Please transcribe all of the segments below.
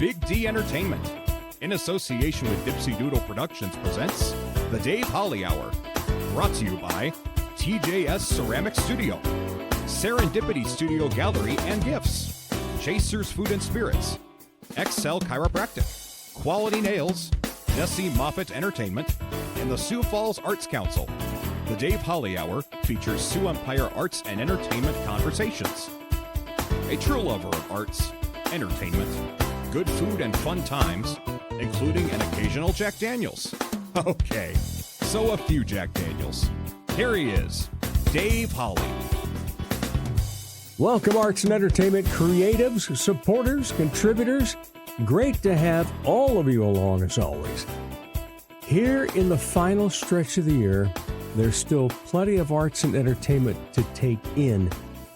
Big D Entertainment, in association with Dipsy Doodle Productions, presents The Dave Holly Hour. Brought to you by TJS Ceramic Studio, Serendipity Studio Gallery and Gifts, Chasers Food and Spirits, Excel Chiropractic, Quality Nails, Jesse Moffitt Entertainment, and the Sioux Falls Arts Council. The Dave Holly Hour features Sioux Empire arts and entertainment conversations. A true lover of arts, entertainment, good food, and fun times, including an occasional Jack Daniels. Okay, so a few Jack Daniels. Here he is, Dave Holly. Welcome, arts and entertainment creatives, supporters, contributors. Great to have all of you along as always. Here in the final stretch of the year, there's still plenty of arts and entertainment to take in,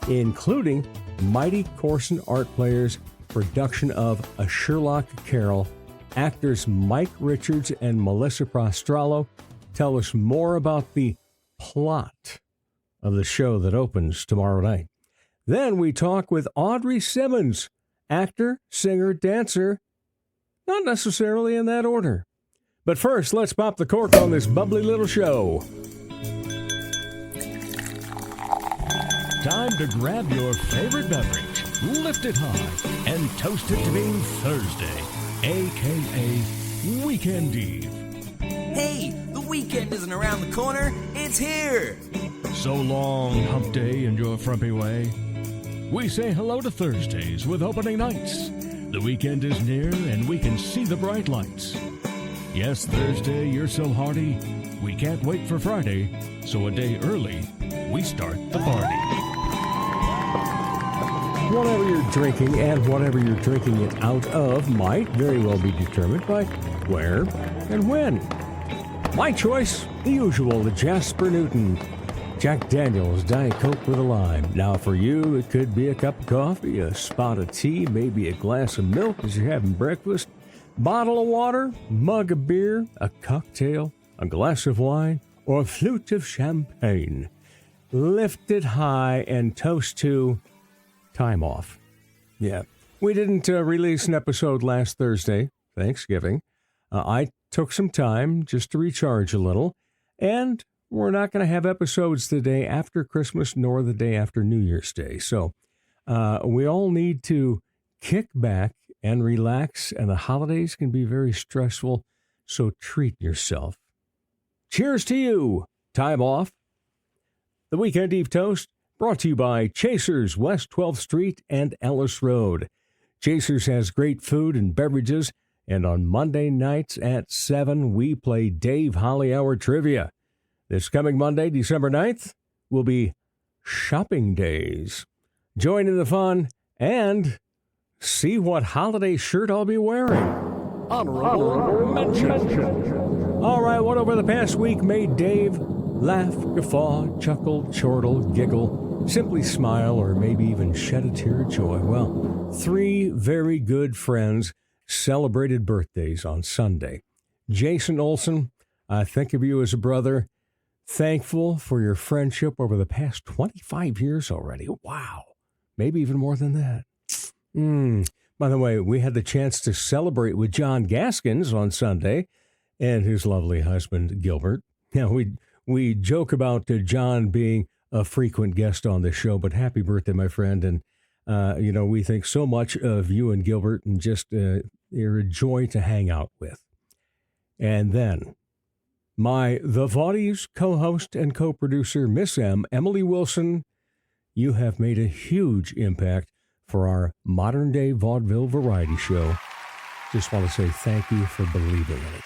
including Mighty Corson Art Players' production of A Sherlock Carol. Actors Mike Richards and Melissa Prostrollo tell us more about the plot of the show that opens tomorrow night. Then we talk with Audrey Simmons, actor, singer, dancer, not necessarily in that order. But first, let's pop the cork on this bubbly little show. Time to grab your favorite beverage, lift it high, and toast it to being Thursday, a.k.a. Weekend Eve. Hey, the weekend isn't around the corner, it's here! So long, hump day and your frumpy way. We say hello to Thursdays with opening nights. The weekend is near and we can see the bright lights. Yes, Thursday, you're so hearty, we can't wait for Friday, so a day early, we start the party. Whatever you're drinking and whatever you're drinking it out of might very well be determined by where and when. My choice, the usual, the Jasper Newton Jack Daniels Diet Coke with a lime. Now for you, it could be a cup of coffee, a spot of tea, maybe a glass of milk as you're having breakfast, bottle of water, mug of beer, a cocktail, a glass of wine, or a flute of champagne. Lift it high and toast to time off. Yeah, we didn't release an episode last Thursday, Thanksgiving. I took some time just to recharge a little, and we're not going to have episodes the day after Christmas nor the day after New Year's Day. So we all need to kick back and relax, and the holidays can be very stressful, so treat yourself. Cheers to you, time off. The Weekend Eve Toast brought to you by Chasers, West 12th Street and Ellis Road. Chasers has great food and beverages, and on Monday nights at 7, we play Dave Holly Hour Trivia. This coming Monday, December 9th, will be Shopping Days. Join in the fun and see what holiday shirt I'll be wearing. Honorable mention. All right, what over the past week made Dave laugh, guffaw, chuckle, chortle, giggle, simply smile, or maybe even shed a tear of joy? Well, 3 very good friends celebrated birthdays on Sunday. Jason Olson, I think of you as a brother. Thankful for your friendship over the past 25 years already. Wow. Maybe even more than that. By the way, we had the chance to celebrate with John Gaskins on Sunday and his lovely husband, Gilbert. Now, we joke about John being a frequent guest on the show, but happy birthday, my friend. And, we think so much of you and Gilbert, and just you're a joy to hang out with. And then The Vaughties co-host and co-producer, Miss M, Emily Wilson, you have made a huge impact for our modern-day vaudeville variety show. Just want to say thank you for believing in it.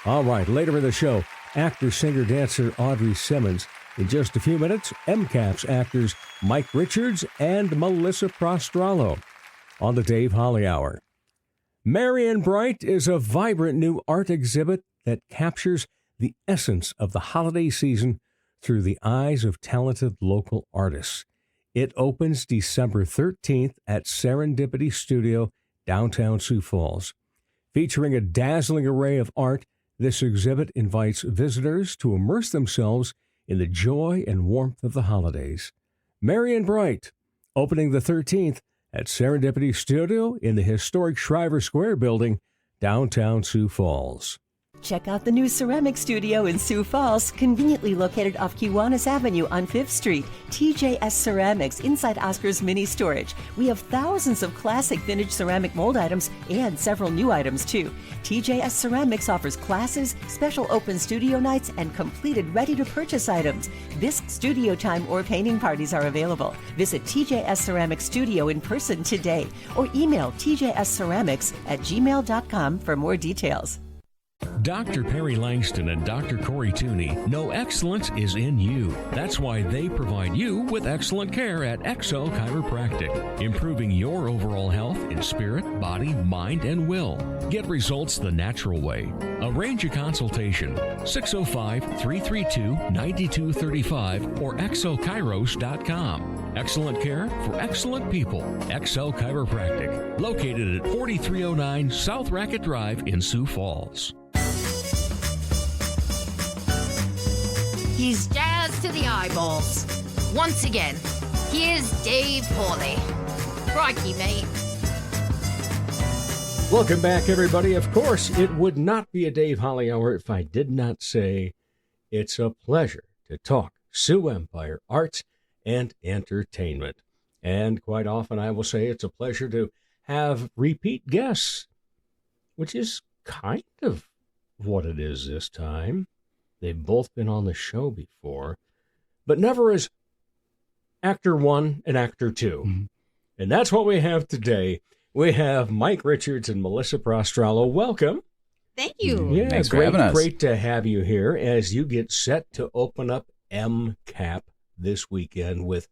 All right, later in the show, actor, singer, dancer Audrey Simmons. In just a few minutes, MCAP's actors Mike Richards and Melissa Prostrollo on the Dave Holly Hour. Marion Bright is a vibrant new art exhibit that captures the essence of the holiday season through the eyes of talented local artists. It opens December 13th at Serendipity Studio, downtown Sioux Falls. Featuring a dazzling array of art, this exhibit invites visitors to immerse themselves in the joy and warmth of the holidays. Marion Bright, opening the 13th at Serendipity Studio in the historic Shriver Square building, downtown Sioux Falls. Check out the new ceramic studio in Sioux Falls, conveniently located off Kiwanis Avenue on 5th Street. TJS Ceramics inside Oscar's Mini Storage. We have thousands of classic vintage ceramic mold items and several new items too. TJS Ceramics offers classes, special open studio nights, and completed ready-to-purchase items. Bisque studio time or painting parties are available. Visit TJS Ceramics Studio in person today or email tjsceramics@gmail.com for more details. Dr. Perry Langston and Dr. Corey Tooney know excellence is in you. That's why they provide you with excellent care at XO Chiropractic, improving your overall health in spirit, body, mind, and will. Get results the natural way. Arrange a consultation, 605-332-9235 or xochiros.com. Excellent care for excellent people. XO Chiropractic, located at 4309 South Racket Drive in Sioux Falls. He's jazzed to the eyeballs. Once again, here's Dave Pauly. Crikey, mate. Welcome back, everybody. Of course, it would not be a Dave Holly Hour if I did not say it's a pleasure to talk Sioux Empire arts and entertainment. And quite often I will say it's a pleasure to have repeat guests, which is kind of what it is this time. They've both been on the show before, but never as actor one and actor two. Mm-hmm. And that's what we have today. We have Mike Richards and Melissa Prostrollo. Welcome. Thank you. Yeah, Thanks for having us. Great to have you here as you get set to open up MCAP this weekend with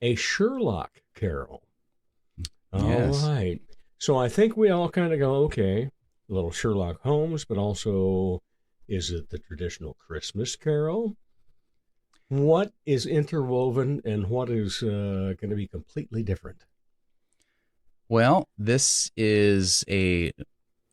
A Sherlock Carol. Yes. All right. So I think we all kind of go, okay, a little Sherlock Holmes, but also, is it the traditional Christmas Carol? What is interwoven and what is going to be completely different? Well, this is a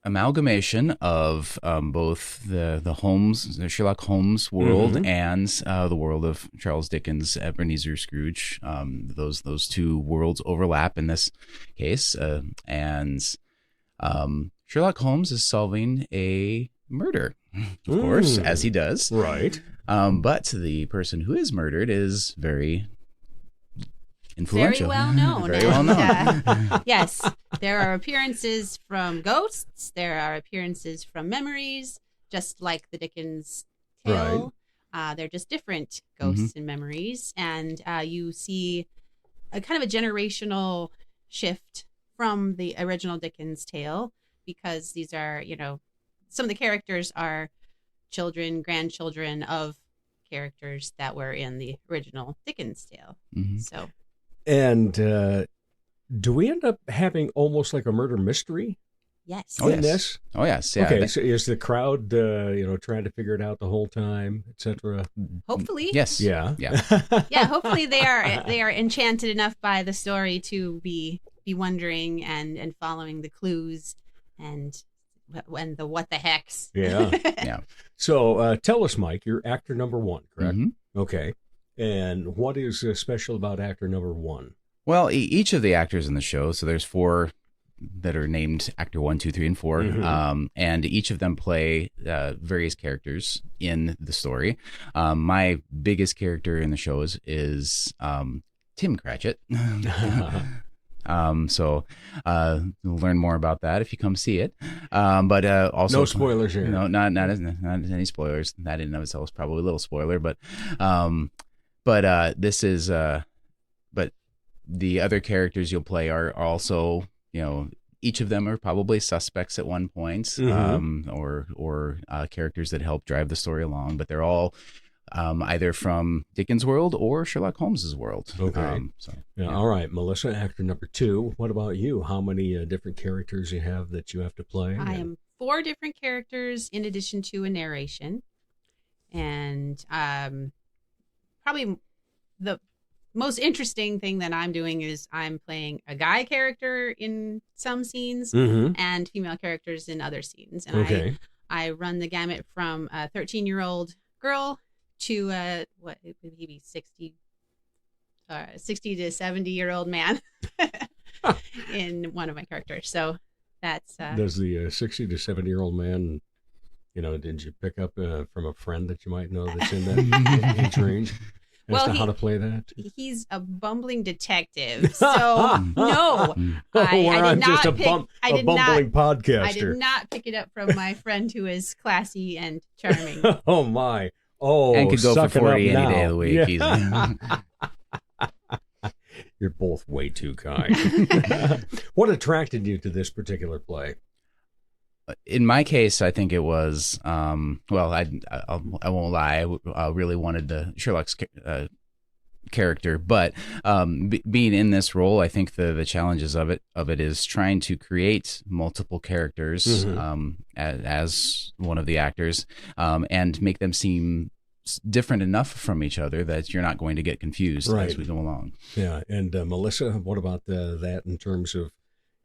amalgamation of both the Holmes, the Sherlock Holmes world, and the world of Charles Dickens' Ebenezer Scrooge. Those two worlds overlap in this case, and Sherlock Holmes is solving a murder, of course, as he does. Right. But the person who is murdered is very influential. Very well known. Very well known. Yes, there are appearances from ghosts. There are appearances from memories, just like the Dickens tale. Right. They're just different ghosts and memories. And you see a kind of a generational shift from the original Dickens tale, because these are, some of the characters are children, grandchildren of characters that were in the original Dickens tale. Mm-hmm. So. And do we end up having almost like a murder mystery? Yes. Oh, in this? Oh, yes. Yeah. Okay, so is the crowd, trying to figure it out the whole time, etc.? Hopefully. Yes. Yeah. Yeah. Yeah. Hopefully they are enchanted enough by the story to be wondering and following the clues and the what the hecks. Yeah. Yeah. So tell us, Mike, you're actor number one, correct? Mm-hmm. Okay. And what is special about actor number one? Well, each of the actors in the show, so there's four that are named actor 1, 2, 3, and 4, and each of them play various characters in the story. My biggest character in the show is Tim Cratchit. So you'll learn more about that if you come see it. But also no spoilers here. No, not any spoilers. That in and of itself is probably a little spoiler, but this is but the other characters you'll play are also, each of them are probably suspects at one point, or characters that help drive the story along, but they're all either from Dickens' world or Sherlock Holmes' world. Okay. All right, Melissa, actor number two. What about you? How many different characters you have that you have to play? I am 4 different characters in addition to a narration. And probably the most interesting thing that I'm doing is I'm playing a guy character in some scenes and female characters in other scenes. And I run the gamut from a 13-year-old girl to what would he be, 60 to 70-year-old man. in one of my characters. So that's Does the 60 to 70-year-old man, did you pick up from a friend that you might know that's in that age range as to how to play that? He's a bumbling detective, so no, I did not pick. I did bumbling not. podcaster. I did not pick it up from my friend who is classy and charming. Oh my! Oh, and could go for 40 any day of the week. Yeah. You're both way too kind. What attracted you to this particular play? In my case, I think it was, I won't lie, I really wanted the Sherlock's character, but being in this role, I think the challenges of it is trying to create multiple characters as one of the actors and make them seem different enough from each other that you're not going to get confused as we go along. Yeah, and Melissa, what about that in terms of,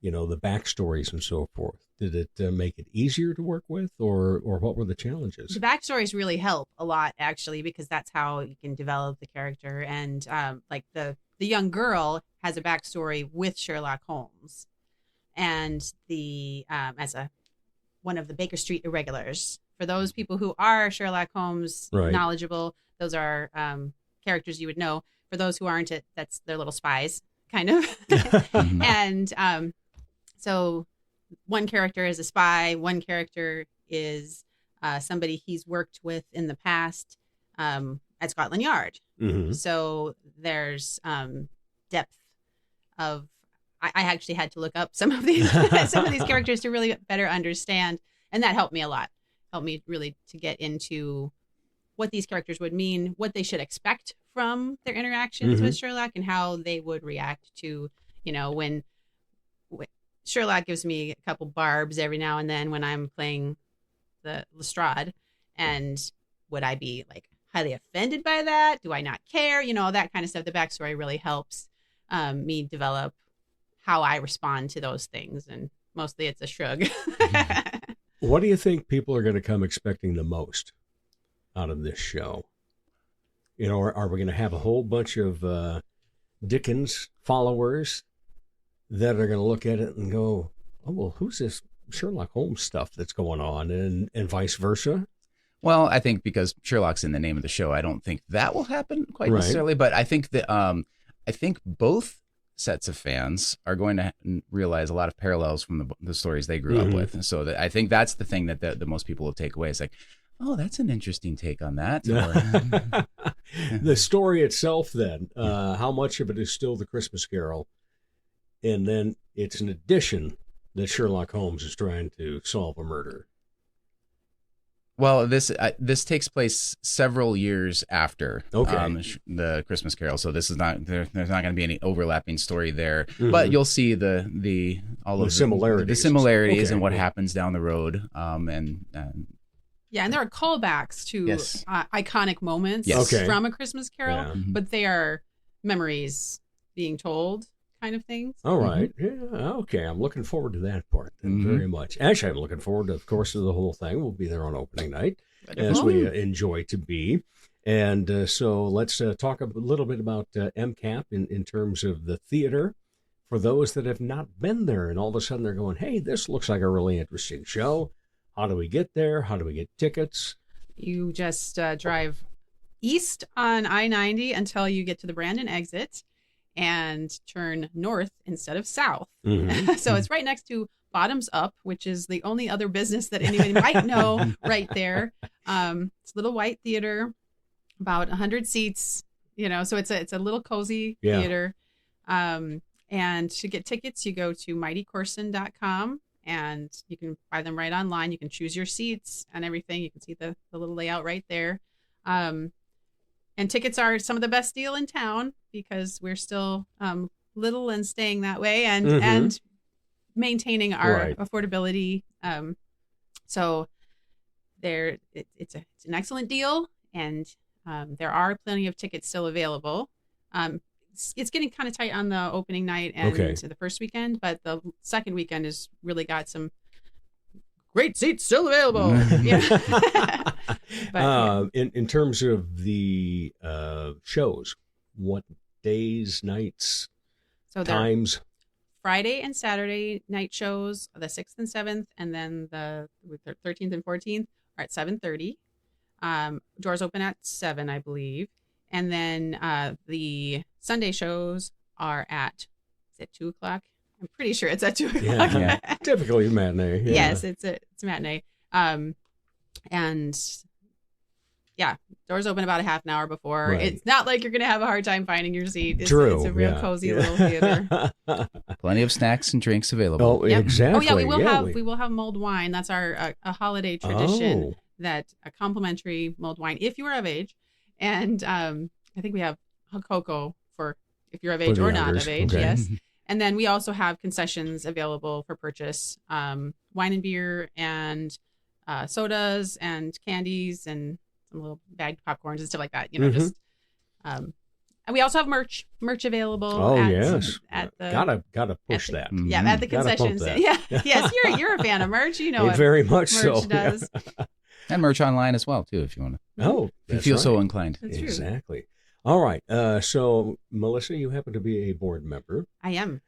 the backstories and so forth? Did it make it easier to work with, or what were the challenges? The backstories really help a lot, actually, because that's how you can develop the character. And like the young girl has a backstory with Sherlock Holmes, and as one of the Baker Street irregulars. For those people who are Sherlock Holmes knowledgeable, those are characters you would know. For those who aren't, that's their little spies, kind of. And so one character is a spy. One character is somebody he's worked with in the past at Scotland Yard. So there's depth of. I actually had to look up some of these characters to really better understand, and that helped me a lot. Helped me really to get into what these characters would mean, what they should expect from their interactions with Sherlock, and how they would react to, when Sherlock gives me a couple barbs every now and then when I'm playing the Lestrade, and would I be like highly offended by that? Do I not care? That kind of stuff. The backstory really helps me develop how I respond to those things, and mostly it's a shrug. What do you think people are going to come expecting the most out of this show? Are we going to have a whole bunch of Dickens followers that are going to look at it and go, oh, well, who's this Sherlock Holmes stuff that's going on, and vice versa? Well, I think because Sherlock's in the name of the show, I don't think that will happen quite necessarily, but I think that I think both sets of fans are going to realize a lot of parallels from the stories they grew up with. And so I think that's the thing that the most people will take away. It's like, oh, that's an interesting take on that. The story itself, then, how much of it is still the Christmas Carol? And then it's an addition that Sherlock Holmes is trying to solve a murder. Well, this takes place several years after the Christmas Carol, so this is not there's not going to be any overlapping story there. But you'll see the similarities and what happens down the road. And there are callbacks to iconic moments from A Christmas Carol, but they are memories being told. Kind of things. All right. Yeah. Okay. I'm looking forward to that part very much. Actually, I'm looking forward, of course, to the whole thing. We'll be there on opening night, as we enjoy to be. And so let's talk a little bit about MCAP in terms of the theater. For those that have not been there and all of a sudden they're going, hey, this looks like a really interesting show. How do we get there? How do we get tickets? You just drive east on I-90 until you get to the Brandon exit, and turn north instead of south. So it's right next to Bottoms Up, which is the only other business that anybody might know right there. It's a little white theater, about 100 seats, so it's a little cozy theater. And to get tickets, you go to mightycorson.com, and you can buy them right online. You can choose your seats and everything. You can see the little layout right there. And tickets are some of the best deal in town because we're still little and staying that way and maintaining our affordability. So it's an excellent deal, and there are plenty of tickets still available. It's getting kind of tight on the opening night and the first weekend, but the second weekend has really got some great seats still available. But, in terms of the shows, what days, nights, times? Friday and Saturday night shows, the 6th and 7th, and then the 13th and 14th are at 7:30. Doors open at 7, I believe. And then the Sunday shows are at, is it 2 o'clock? I'm pretty sure it's at 2 o'clock. Yeah. Typically matinee. Yeah. Yes, it's a matinee. And yeah, doors open about a half an hour before. Right. It's not like you're going to have a hard time finding your seat. True. It's a real cozy little theater. Plenty of snacks and drinks available. Oh, Yep. exactly. Oh yeah, we will have mulled wine. That's our a holiday tradition. That a complimentary mulled wine if you are of age, and I think we have a cocoa for if you're of age or not of age. Okay. Yes, and then we also have concessions available for purchase: wine and beer, and sodas and candies, and some little bagged popcorns and stuff like that. Just. And we also have merch available. Oh, at, yes. At the gotta push that. Yeah, at the Gotta pump concessions. that. Yeah, yes, you're a fan of merch. You know, Hey, what very much merch so. does. And merch online as well, too, if you want to. Oh, If you that's feel right. so inclined. That's true. Exactly. All right. So, Melissa, you happen to be a board member. I am.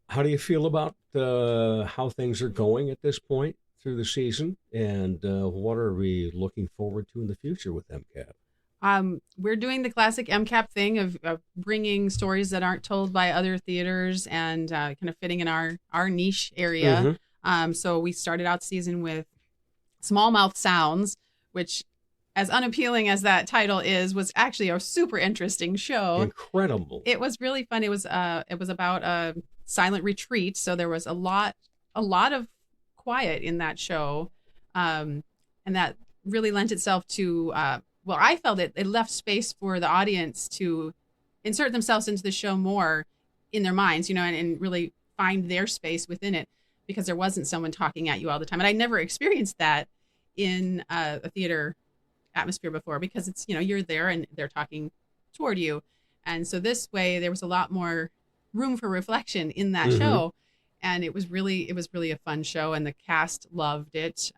How do you feel about how things are going at this point through the season, and what are we looking forward to in the future with MCAP? We're doing the classic MCAP thing of bringing stories that aren't told by other theaters and kind of fitting in our niche area. So we started out the season with Smallmouth Sounds, which, as unappealing as that title is, was actually a super interesting show. Incredible. It was really fun. It was about a silent retreat, so there was a lot of quiet in that show, and that really lent itself to. Well, I felt it left space for the audience to insert themselves into the show more in their minds, and really find their space within it, because there wasn't someone talking at you all the time. And I never experienced that in a theater atmosphere before, because it's, you're there and they're talking toward you. And so this way there was a lot more room for reflection in that show. And it was really a fun show, and the cast loved it.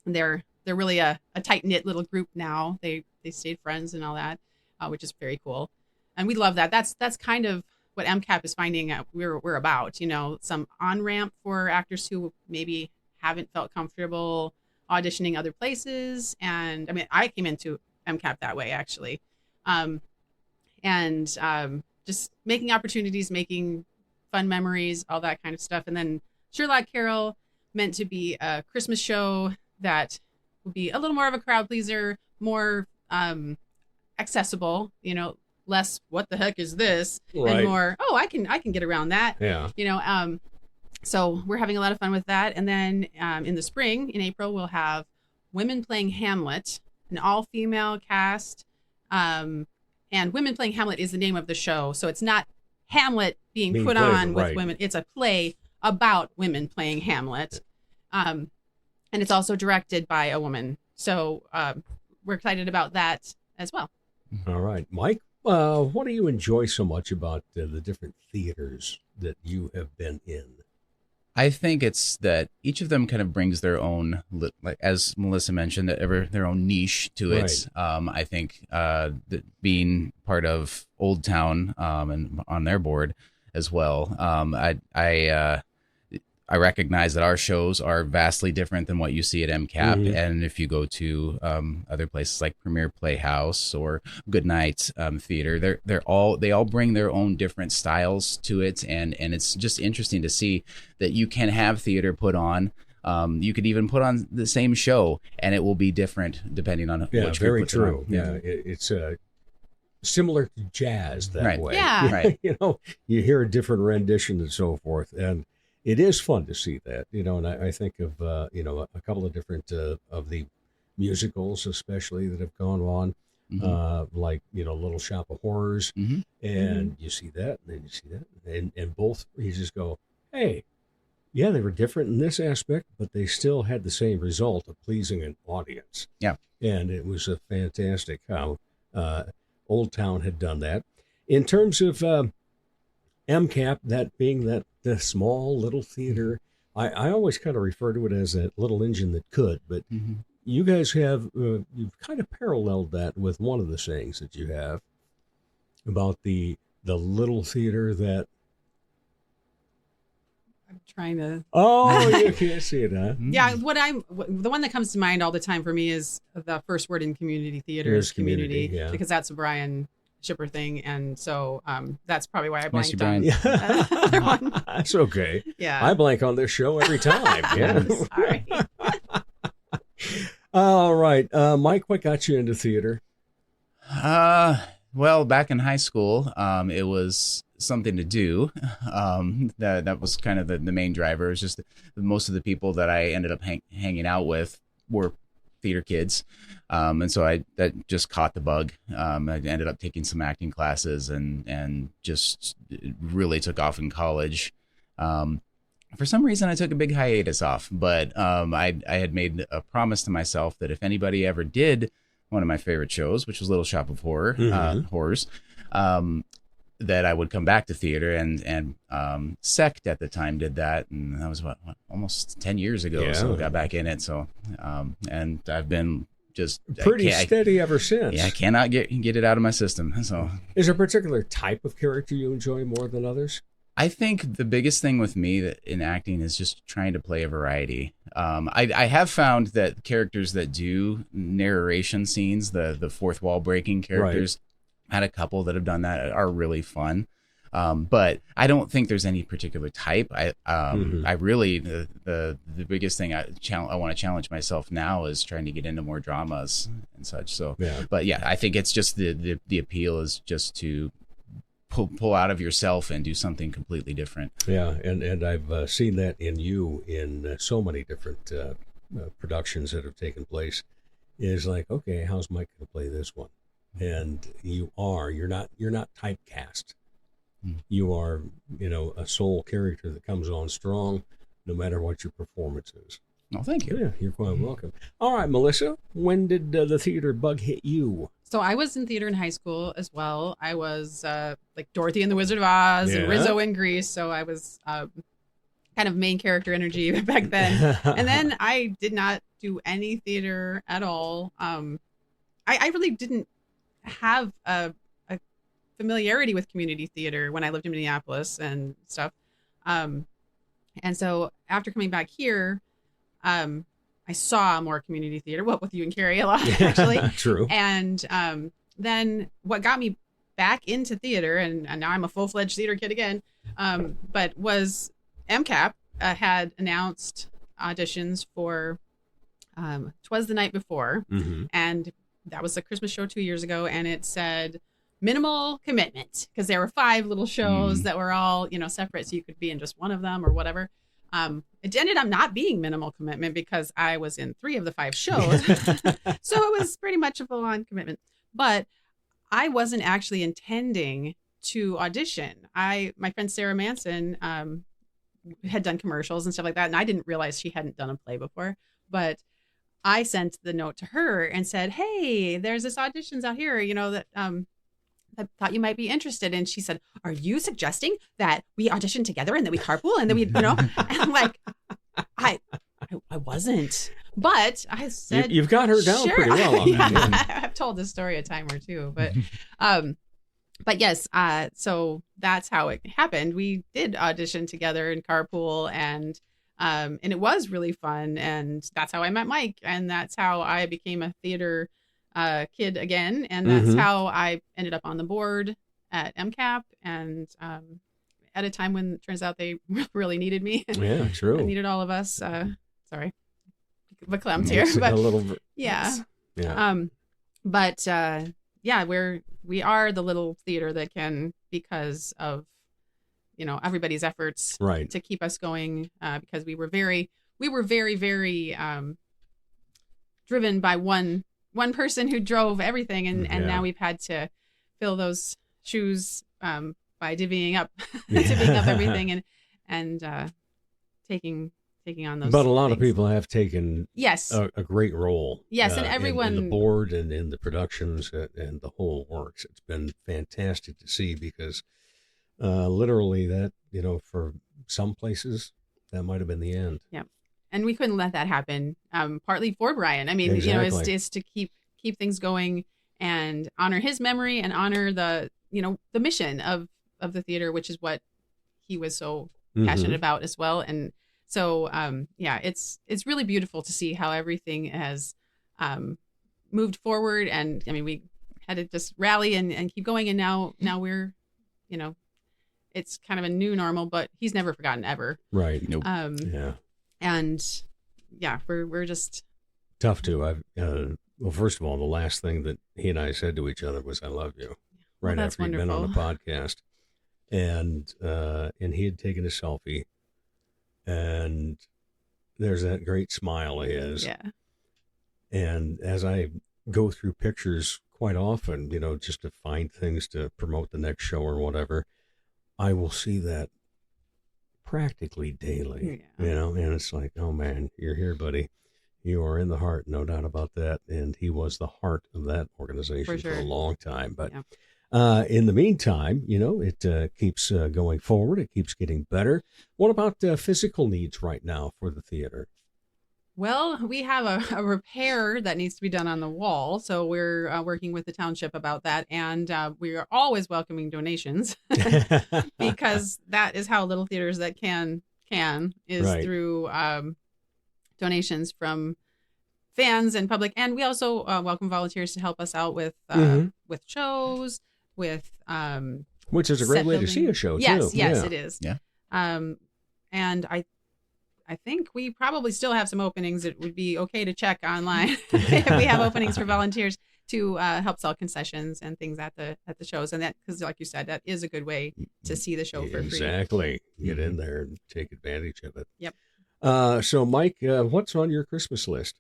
They're really a tight-knit little group now. They stayed friends and all that, which is very cool. And we love that. That's kind of what MCAP is finding out we're about, some on-ramp for actors who maybe haven't felt comfortable auditioning other places. And I mean, I came into MCAP that way, actually. Just making opportunities, making fun memories, all that kind of stuff. And then Sherlock Carol, meant to be a Christmas show that will be a little more of a crowd pleaser, more accessible, less what the heck is this, Right. and more, I can get around that. Yeah. So we're having a lot of fun with that. And then in the spring, in April, we'll have Women Playing Hamlet, an all-female cast. And Women Playing Hamlet is the name of the show. So it's not Hamlet being put played, on with right. women. It's a play about women playing Hamlet. And it's also directed by a woman. So we're excited about that as well. All right. Mike, what do you enjoy so much about the different theaters that you have been in? I think it's that each of them kind of brings their own, like as Melissa mentioned, their own niche to it. Right. I think that being part of Old Town and on their board as well, I recognize that our shows are vastly different than what you see at MCAP. And if you go to other places like Premier Playhouse or Goodnight Theater, they all bring their own different styles to it, and it's just interesting to see that you can have theater put on. You could even put on the same show, and it will be different depending on which very group puts it on. true. Yeah, it's similar to jazz that Right. way. Yeah. Right. You hear a different rendition and so forth, and it is fun to see that, and I think of, a couple of different of the musicals, especially that have gone on, like, Little Shop of Horrors, and you see that, and then you see that, and both, you just go, hey, yeah, they were different in this aspect, but they still had the same result of pleasing an audience. Yeah. And it was a fantastic how Old Town had done that. In terms of MCAP, that being the small little theater, I always kind of refer to it as that little engine that could, but you guys have, you've kind of paralleled that with one of the sayings that you have about the little theater that trying to. Oh, you can't see it, huh? Yeah, the one that comes to mind all the time for me is the first word in community theater is community, yeah. because that's a Brian Shipper thing, and so that's probably why I Miss you, blanked on Brian. the other one. That's okay. Yeah, I blank on this show every time. Yeah. Sorry. All right. Mike, what got you into theater? Well, back in high school, it was something to do. That was kind of the main driver. It was just most of the people that I ended up hanging out with were theater kids. And so that just caught the bug. I ended up taking some acting classes and just really took off in college. For some reason, I took a big hiatus off, but I had made a promise to myself that if anybody ever did one of my favorite shows, which was Little Shop of Horrors, that I would come back to theater, and Sect at the time did that, and that was almost 10 years ago. Yeah. So I got back in it. So and I've been just Pretty steady ever since. Yeah, I cannot get it out of my system. So is there a particular type of character you enjoy more than others? I think the biggest thing with me in acting is just trying to play a variety. I have found that characters that do narration scenes, the fourth wall breaking characters, had a couple that have done that, are really fun. But I don't think there's any particular type. I really the biggest thing I want to challenge myself now is trying to get into more dramas and such. So, but yeah, I think it's just the appeal is just to pull out of yourself and do something completely different. Yeah, and I've seen that in you in so many different productions that have taken place. Is like, okay, how's Mike going to play this one? And you're not typecast. You are, a soul character that comes on strong, no matter what your performance is. Oh, thank you. Yeah, you're quite welcome. All right, Melissa, when did the theater bug hit you? So I was in theater in high school as well. I was like Dorothy and the Wizard of Oz and Rizzo in Grease. So I was kind of main character energy back then. And then I did not do any theater at all. I really didn't have a familiarity with community theater when I lived in Minneapolis and stuff. And so after coming back here, I saw more community theater, with you and Carrie a lot, actually. True. And then what got me back into theater, and now I'm a full-fledged theater kid again, but was MCAP had announced auditions for 'Twas the Night Before, and that was a Christmas show 2 years ago, and it said minimal commitment, because there were 5 little shows that were all, separate, so you could be in just one of them or whatever. It ended up not being minimal commitment because I was in 3 of the 5 shows. So it was pretty much a full-on commitment. But I wasn't actually intending to audition. My friend Sarah Manson had done commercials and stuff like that, and I didn't realize she hadn't done a play before. But I sent the note to her and said, hey, there's this auditions out here, that I thought you might be interested. And she said, are you suggesting that we audition together and then we carpool and then we, and I'm like, I wasn't, but I said, you've got her down sure. pretty well on that. I've told this story a time or two, but yes, so that's how it happened. We did audition together and carpool, and it was really fun. And that's how I met Mike. And that's how I became a theater kid again, and that's how I ended up on the board at MCAP, and at a time when it turns out they really needed me. Yeah, true. Needed all of us. Sorry, verklempt here, It's but a little, yeah. Yeah. We are the little theater that can, because of everybody's efforts, right, to keep us going, because we were very very driven by one person who drove everything, and now we've had to fill those shoes by divvying up everything and taking on those. But a lot of things. people have taken a great role. Yes, and everyone in the board and in the productions and the whole works. It's been fantastic to see, because literally that, for some places that might have been the end. Yeah. And we couldn't let that happen. Partly for Brian. I mean, exactly. it's to keep things going and honor his memory and honor the mission of the theater, which is what he was so passionate about as well. And so, it's really beautiful to see how everything has moved forward. And I mean, we had to just rally and keep going. And now we're, it's kind of a new normal, but he's never forgotten ever. Right. Nope. And we're just tough to. Well, first of all, the last thing that he and I said to each other was, "I love you," right that's after he'd been on the wonderful. podcast, and he had taken a selfie, and there's that great smile of his. Yeah. And as I go through pictures quite often, just to find things to promote the next show or whatever, I will see that practically daily, and it's like, oh man, you're here, buddy. You are in the heart, no doubt about that. And he was the heart of that organization for a long time. But in the meantime, it keeps going forward. It keeps getting better. What about physical needs right now for the theater? Well, we have a repair that needs to be done on the wall, so we're working with the township about that, and we are always welcoming donations because that is how Little Theaters That Can is through donations from fans and public, and we also welcome volunteers to help us out with shows, with which is a great way to see a show too. Yes, it is. Yeah, and I think we probably still have some openings. It would be okay to check online if we have openings for volunteers to help sell concessions and things at the shows. And that, because like you said, that is a good way to see the show for free. Exactly. Get in there and take advantage of it. Yep. So Mike, what's on your Christmas list?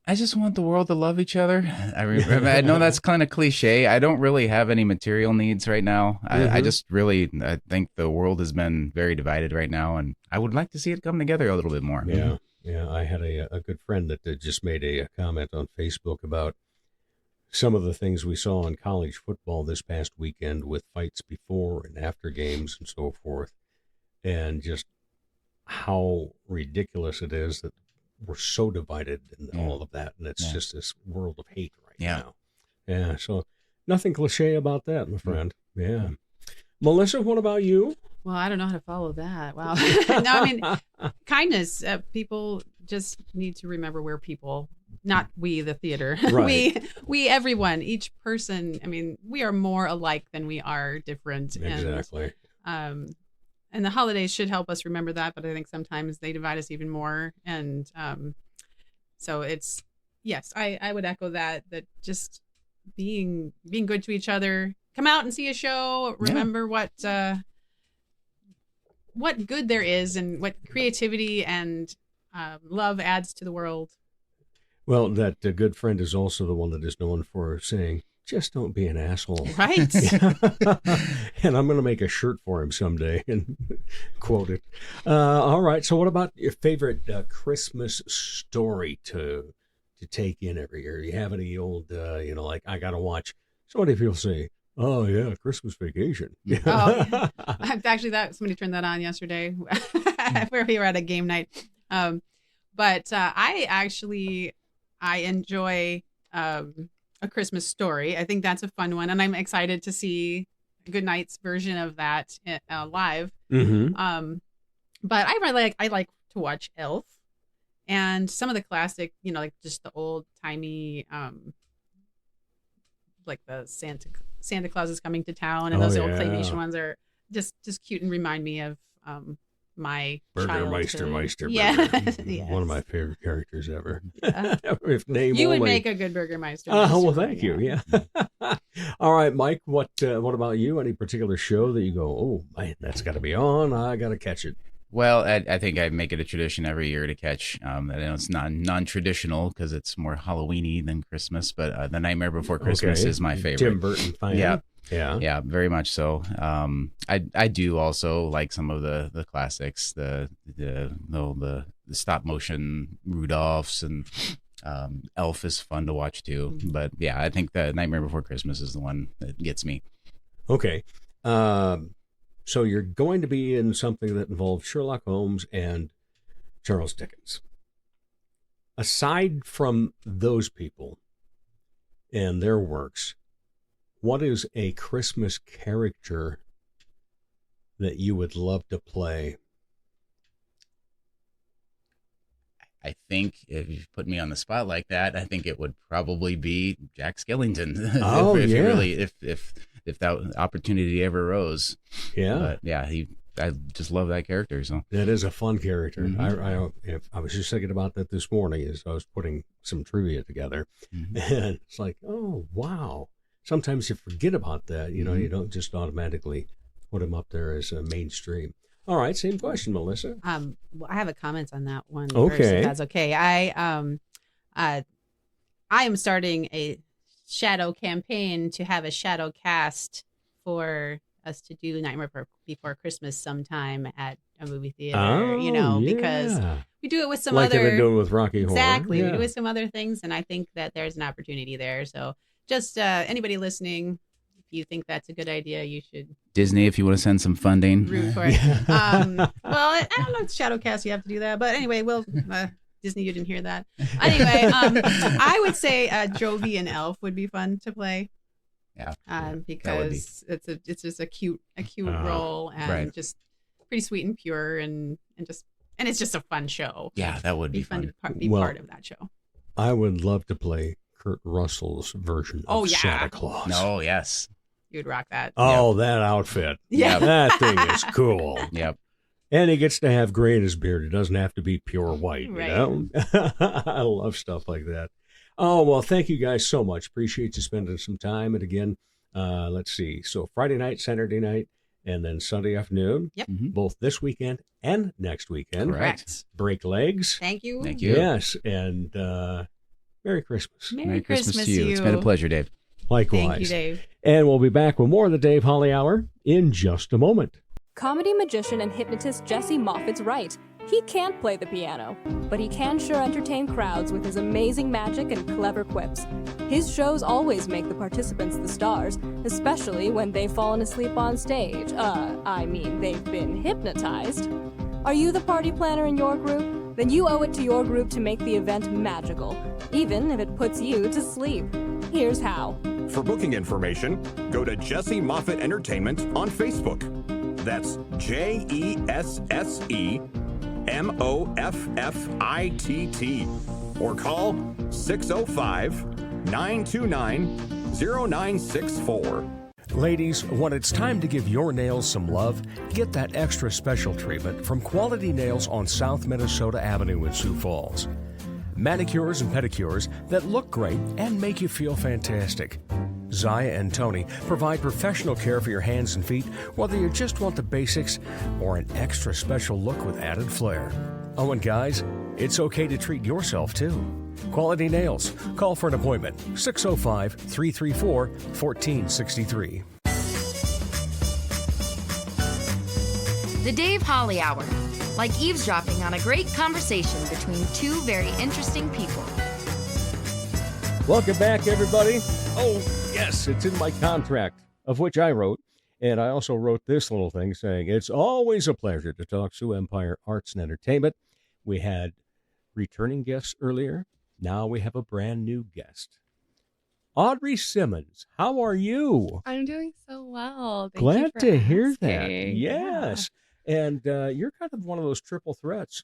I just want the world to love each other. I know that's kind of cliche. I don't really have any material needs right now. I just really think the world has been very divided right now, and I would like to see it come together a little bit more. Yeah. I had a good friend that just made a comment on Facebook about some of the things we saw in college football this past weekend with fights before and after games and so forth, and just how ridiculous it is that we're so divided in all of that, and it's just this world of hate now. Yeah, so nothing cliche about that, my friend. Yeah. Melissa, what about you? Well, I don't know how to follow that. Wow. No, I mean, kindness. People just need to remember we're people, not we, the theater. Right. we, everyone, each person. I mean, we are more alike than we are different. Exactly. And the holidays should help us remember that, but I think sometimes they divide us even more. And so it's, yes, I would echo that just being good to each other. Come out and see a show. Remember what good there is and what creativity and love adds to the world. Well, that good friend is also the one that is known for saying, just don't be an asshole. Right. And I'm going to make a shirt for him someday and quote it. All right. So what about your favorite Christmas story to take in every year? You have any old, like I got to watch. Somebody people say, oh, yeah, Christmas Vacation. Oh, actually, somebody turned that on yesterday where we were at a game night. But I enjoy A Christmas Story. I think that's a fun one, and I'm excited to see Goodnight's version of that live. Mm-hmm. But I like to watch Elf and some of the classic, like just the old timey, like the Santa Claus is Coming to Town, and those old claymation ones are just cute and remind me of my Burgermeister. Yes. One of my favorite characters ever. Yeah. If name you only. would make a good Burgermeister. Well, thank you. Yeah. All right, Mike. What about you? Any particular show that you go, oh man, that's got to be on. I got to catch it. Well, I think I make it a tradition every year to catch. I know it's non-traditional because it's more Halloweeny than Christmas, but The Nightmare Before Christmas is my favorite. Tim Burton fan. Yeah, very much so. I do also like some of the classics, the stop motion Rudolphs, and Elf is fun to watch too. But yeah, I think The Nightmare Before Christmas is the one that gets me. Okay. So you're going to be in something that involves Sherlock Holmes and Charles Dickens. Aside from those people and their works, what is a Christmas character that you would love to play? I think if you put me on the spot like that, I think it would probably be Jack Skellington. Oh, if yeah. you really, if that opportunity ever arose. Yeah. But yeah, I just love that character. So That is a fun character. Mm-hmm. I was just thinking about that this morning as I was putting some trivia together. Mm-hmm. And it's like, oh, wow. Sometimes you forget about that. You know, Mm-hmm. you don't just automatically put him up there as a mainstream. All right, same question, Melissa. Well, I have a comment on that one. Okay. First, if that's okay. I am starting a shadow campaign to have a shadow cast for us to do Nightmare Before Christmas sometime at a movie theater. Because we do it with some like other. they've been doing with Rocky Horror. Exactly, we Yeah. do it with some other things, and I think that there's an opportunity there. So, just anybody listening, if you think that's a good idea, you should Disney, if you want to send some funding. root for it. Well, I don't know if Shadowcast you have to do that, but anyway, Disney, you didn't hear that. Anyway, I would say Jovi and Elf would be fun to play. Yeah. Because it's just a cute role and right. just pretty sweet and pure and it's just a fun show. Yeah, that would be fun fun. to be part of that show. I would love to play Kurt Russell's version of Oh, yeah. Santa Claus. No, yes. You'd rock that. Oh, that outfit. Yeah. That thing is cool. Yep. And he gets to have gray in his beard. It doesn't have to be pure white, Right. you know? I love stuff like that. Oh, well, thank you guys so much. Appreciate you spending some time. And again, let's see. So Friday night, Saturday night, and then Sunday afternoon. Yep. Mm-hmm. Both this weekend and next weekend. Correct. Break legs. Thank you. Thank you. Yes. And Merry Christmas. Merry Christmas to you. It's been a pleasure, Dave. Likewise. Thank you, Dave. And we'll be back with more of the Dave Holly Hour in just a moment. Comedy magician and hypnotist Jesse Moffat's right. He can't play the piano, but he can sure entertain crowds with his amazing magic and clever quips. His shows always make the participants the stars, especially when they've fallen asleep on stage. They've been hypnotized. Are you the party planner in your group? Then you owe it to your group to make the event magical, even if it puts you to sleep. Here's how. For booking information, go to Jesse Moffitt Entertainment on Facebook. That's JESSEMOFFITT. Or call 605-929-0964. Ladies, when it's time to give your nails some love, get that extra special treatment from Quality Nails on South Minnesota Avenue in Sioux Falls. Manicures and pedicures that look great and make you feel fantastic. Zaya and Tony provide professional care for your hands and feet, whether you just want the basics or an extra special look with added flair. Oh, and guys, it's okay to treat yourself too. Quality Nails. Call for an appointment. 605-334-1463. The Dave Holly Hour. Like eavesdropping on a great conversation between two very interesting people. Welcome back, everybody. Oh, yes, it's in my contract, of which I wrote. And I also wrote this little thing saying, it's always a pleasure to talk Sioux Empire Arts and Entertainment. We had returning guests earlier. Now we have a brand new guest. Audrey Simmons, how are you? I'm doing so well. Thank Glad you for to hear that. asking. Yes. And you're kind of one of those triple threats.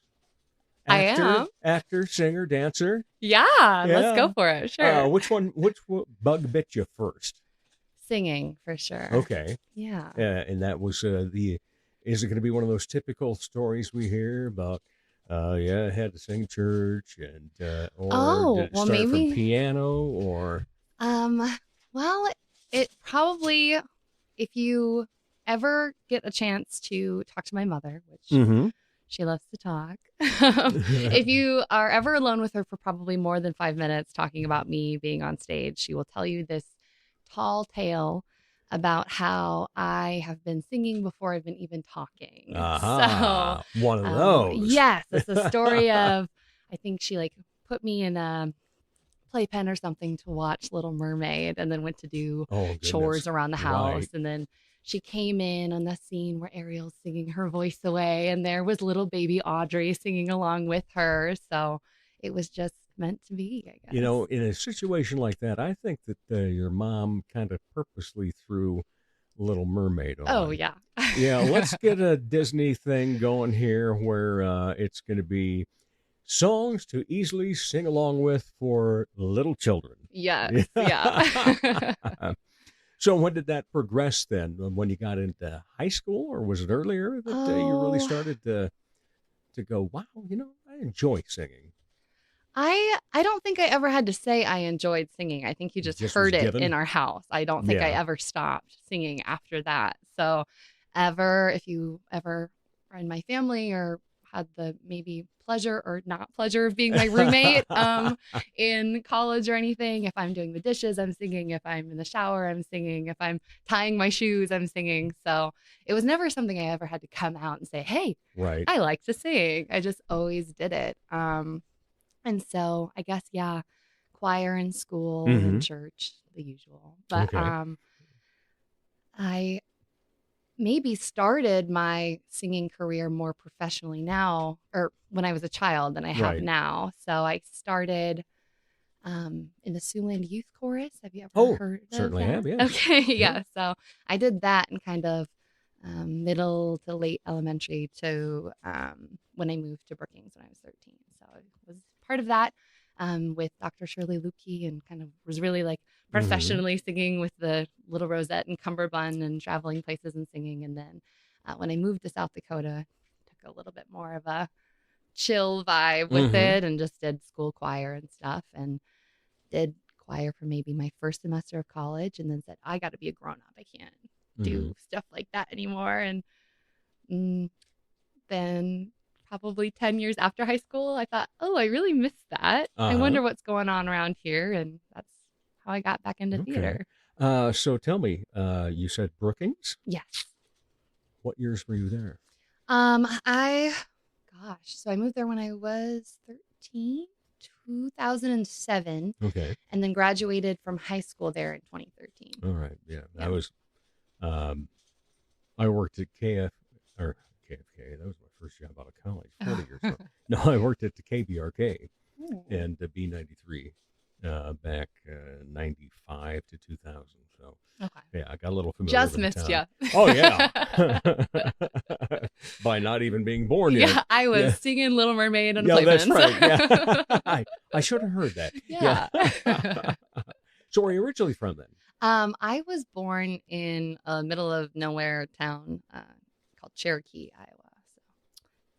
I am. Actor, singer, dancer. Yeah, let's go for it. Sure. Which bug bit you first? Singing, for sure. Okay. Yeah. And that was is it going to be one of those typical stories we hear about, I had to sing church and, or did it start maybe from piano or? Well, it probably, if you ever get a chance to talk to my mother, which she loves to talk, if you are ever alone with her for probably more than 5 minutes talking about me being on stage, she will tell you this tall tale about how I have been singing before I've been even talking. So one of those. Yes, it's a story of, I think she put me in a playpen or something to watch Little Mermaid and then went to do chores around the house. Right. And then she came in on the scene where Ariel's singing her voice away, and there was little baby Audrey singing along with her. So it was just meant to be, I guess. You know, in a situation like that, I think that your mom kind of purposely threw Little Mermaid on. Oh, yeah. Yeah, let's get a Disney thing going here where it's going to be songs to easily sing along with for little children. Yes, yeah. So when did that progress then? When you got into high school, or was it earlier that you really started to go, wow, I enjoy singing? I don't think I ever had to say I enjoyed singing. I think you just heard it in our house. I don't think I ever stopped singing after that. So if you ever are in my family or had the maybe pleasure or not pleasure of being my roommate in college or anything, if I'm doing the dishes, I'm singing. If I'm in the shower, I'm singing. If I'm tying my shoes, I'm singing. So it was never something I ever had to come out and say, hey, I like to sing. I just always did it. And so I guess, choir in school and church, the usual. But I maybe started my singing career more professionally now, or when I was a child, than I have now. So I started in the Siouxland Youth Chorus. Have you ever heard of certainly that? have, yeah. Okay, yeah. So I did that in kind of middle to late elementary to when I moved to Brookings when I was 13. So I was part of that with Dr. Shirley Lukey, and kind of was really like professionally singing with the Little Rosette and Cummerbund and traveling places and singing. And then when I moved to South Dakota, took a little bit more of a chill vibe with it and just did school choir and stuff, and did choir for maybe my first semester of college, and then said, I got to be a grown up. I can't do stuff like that anymore. And then probably 10 years after high school, I thought, I really missed that. I wonder what's going on around here. And that's how I got back into theater. So tell me, you said Brookings? Yes. What years were you there? So I moved there when I was 13, 2007. Okay. And then graduated from high school there in 2013. All right. Yeah. I was, I worked at KFK. That was my first job out of college 40 years ago. No, I worked at the KBRK and the B93 back 95 to 2000. So yeah, I got a little familiar Just with missed the you. Oh, yeah. By not even being born yet. Yeah, I was singing Little Mermaid and Playpen. That's right. Yeah. I should have heard that. Yeah. So where are you originally from then? I was born in a middle of nowhere town called Cherokee, Iowa. So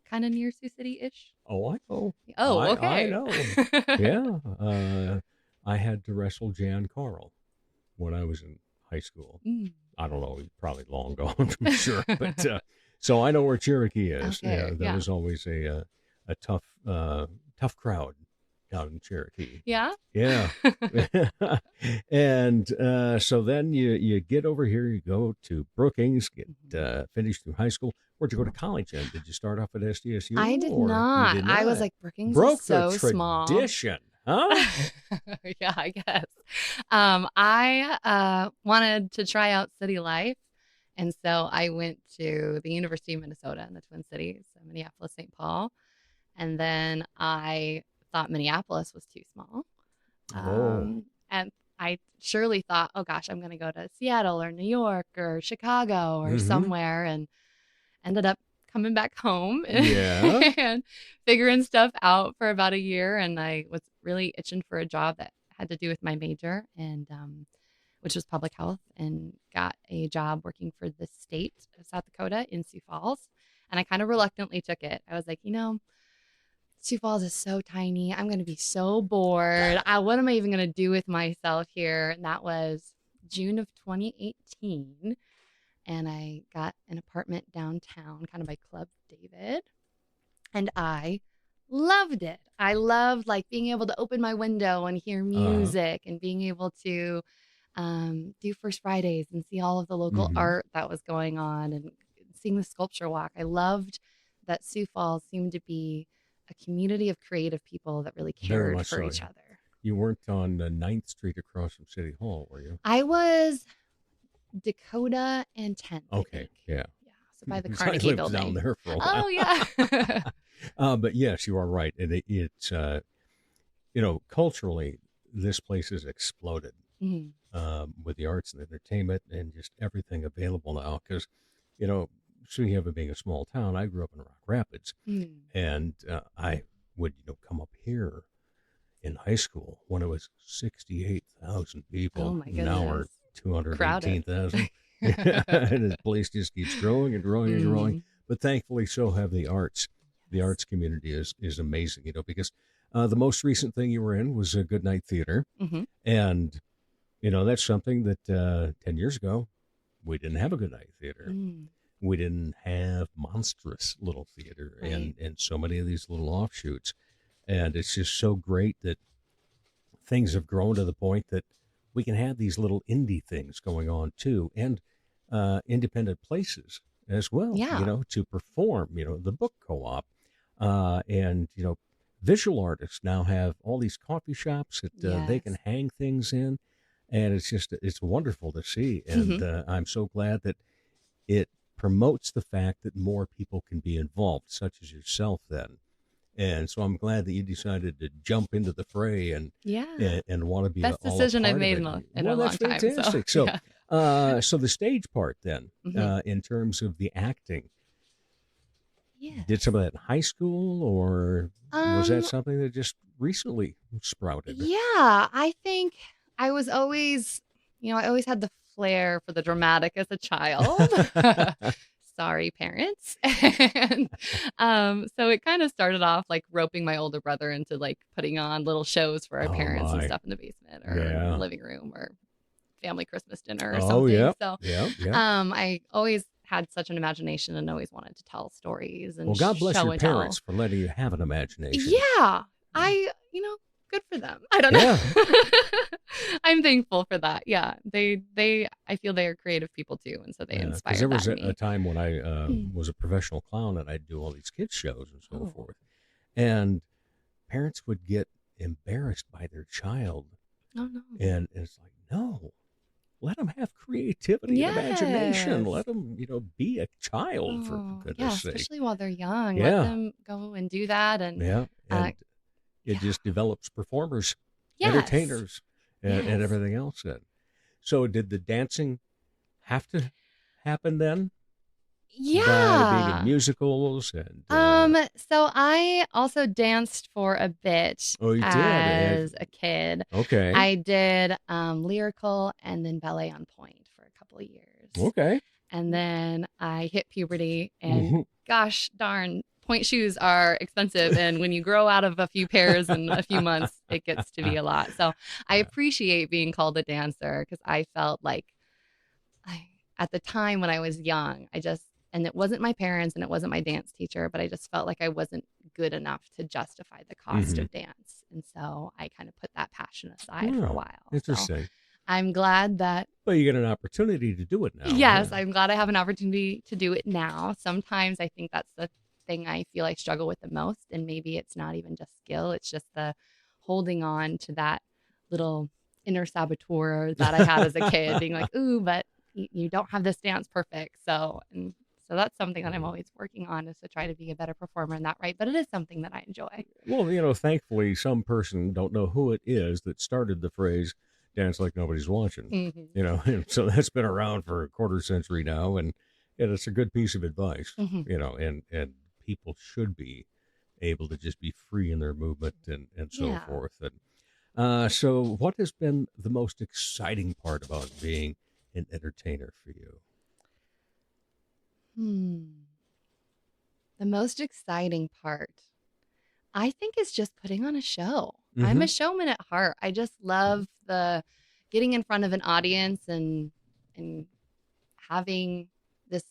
kind of near Sioux City-ish. Oh, I know. Oh, okay. I know. Yeah. I had to wrestle Jan Carl when I was in high school. I don't know. He's probably long gone, I'm sure. But so I know where Cherokee is. Okay, That was always a tough crowd down in Cherokee. Yeah? Yeah. And so then you get over here, you go to Brookings, get finished through high school. Where'd you go to college then? Did you start off at SDSU? I did not. I was like, Brookings Broke is so the small. tradition, huh? Yeah, I guess. I wanted to try out city life. And so I went to the University of Minnesota in the Twin Cities, Minneapolis, St. Paul. And then I thought Minneapolis was too small. And I surely thought, oh gosh, I'm going to go to Seattle or New York or Chicago or somewhere, and ended up coming back home and figuring stuff out for about a year. And I was really itching for a job that had to do with my major, and which was public health, and got a job working for the state of South Dakota in Sioux Falls. And I kind of reluctantly took it. I was like, Sioux Falls is so tiny. I'm going to be so bored. What am I even going to do with myself here? And that was June of 2018. And I got an apartment downtown, kind of by Club David. And I loved it. I loved being able to open my window and hear music, and being able to do First Fridays and see all of the local art that was going on, and seeing the sculpture walk. I loved that Sioux Falls seemed to be a community of creative people that really cared for each other. You weren't on 9th Street across from City Hall, were you? I was Dakota and 10th. Okay, yeah. So by the Carnegie I lived Building. down there for a while. Oh, yeah. But yes, you are right. It's, culturally, this place has exploded with the arts and entertainment and just everything available now. Because, you know, speaking of it being a small town, I grew up in Rock Rapids, and I would, come up here in high school when it was 68,000 people. Oh my goodness. Now we're 218,000. And the place just keeps growing and growing and growing. But thankfully, so have the arts. The arts community is amazing, because the most recent thing you were in was a Good Night Theater. And, that's something that 10 years ago, we didn't have a Good Night Theater. We didn't have monstrous little theater and so many of these little offshoots. And it's just so great that things have grown to the point that we can have these little indie things going on too, and independent places as well, to perform, the book co-op. And, visual artists now have all these coffee shops that they can hang things in. And it's wonderful to see. And I'm so glad that it promotes the fact that more people can be involved, such as yourself then. And so I'm glad that you decided to jump into the fray and want to be best all decision a part I've made of in it. a long That's time. fantastic. So, so the stage part then, in terms of the acting, did some of that in high school, or was that something that just recently sprouted? Yeah, I think I was always, I always had the flair for the dramatic as a child. Sorry, parents. And so it kind of started off like roping my older brother into like putting on little shows for our parents and stuff in the basement or in the living room or family Christmas dinner or something. So I always had such an imagination and always wanted to tell stories and God bless show your and parents tell. for letting you have an imagination. Yeah. Good for them. I don't know. I'm thankful for that. Yeah. I feel they are creative people too. And so they inspire that. Because there was in me. a time when I was a professional clown and I'd do all these kids shows and so forth. And parents would get embarrassed by their child. Oh, no. And it's like, no, let them have creativity and imagination. Let them, be a child for goodness sake. Especially while they're young. Let them go and do that. And it just develops performers, entertainers, and everything else then. So did the dancing have to happen then? Yeah. By being in musicals and so I also danced for a bit as a kid. Okay. I did lyrical and then ballet on point for a couple of years. Okay. And then I hit puberty and gosh darn, point shoes are expensive, and when you grow out of a few pairs in a few months, it gets to be a lot. So I appreciate being called a dancer because I felt like at the time when I was young, and it wasn't my parents and it wasn't my dance teacher, but I just felt like I wasn't good enough to justify the cost of dance. And so I kind of put that passion aside for a while. Interesting. So I'm glad that... Well, you get an opportunity to do it now. Yes, I'm glad I have an opportunity to do it now. Sometimes I think that's the thing I feel I struggle with the most, and maybe it's not even just skill, it's just the holding on to that little inner saboteur that I had as a kid, being like, ooh, but you don't have this dance perfect. So that's something that I'm always working on, is to try to be a better performer in that, right? But it is something that I enjoy. Well, thankfully some person, don't know who it is, that started the phrase dance like nobody's watching. And so that's been around for a quarter century now, and it's a good piece of advice. And people should be able to just be free in their movement and so forth. And so what has been the most exciting part about being an entertainer for you? The most exciting part, I think, is just putting on a show. I'm a showman at heart. I just love the getting in front of an audience and having this,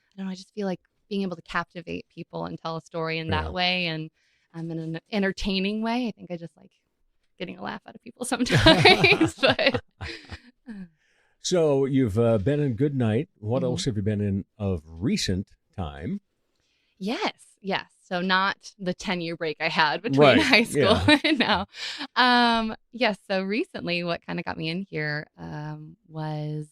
I don't know, I just feel like being able to captivate people and tell a story in that way, and in an entertaining way. I think I just like getting a laugh out of people sometimes. But so you've been in Good Night. What else have you been in of recent time? Yes. So not the 10-year break I had between high school and now. Yes. So recently, what kind of got me in here was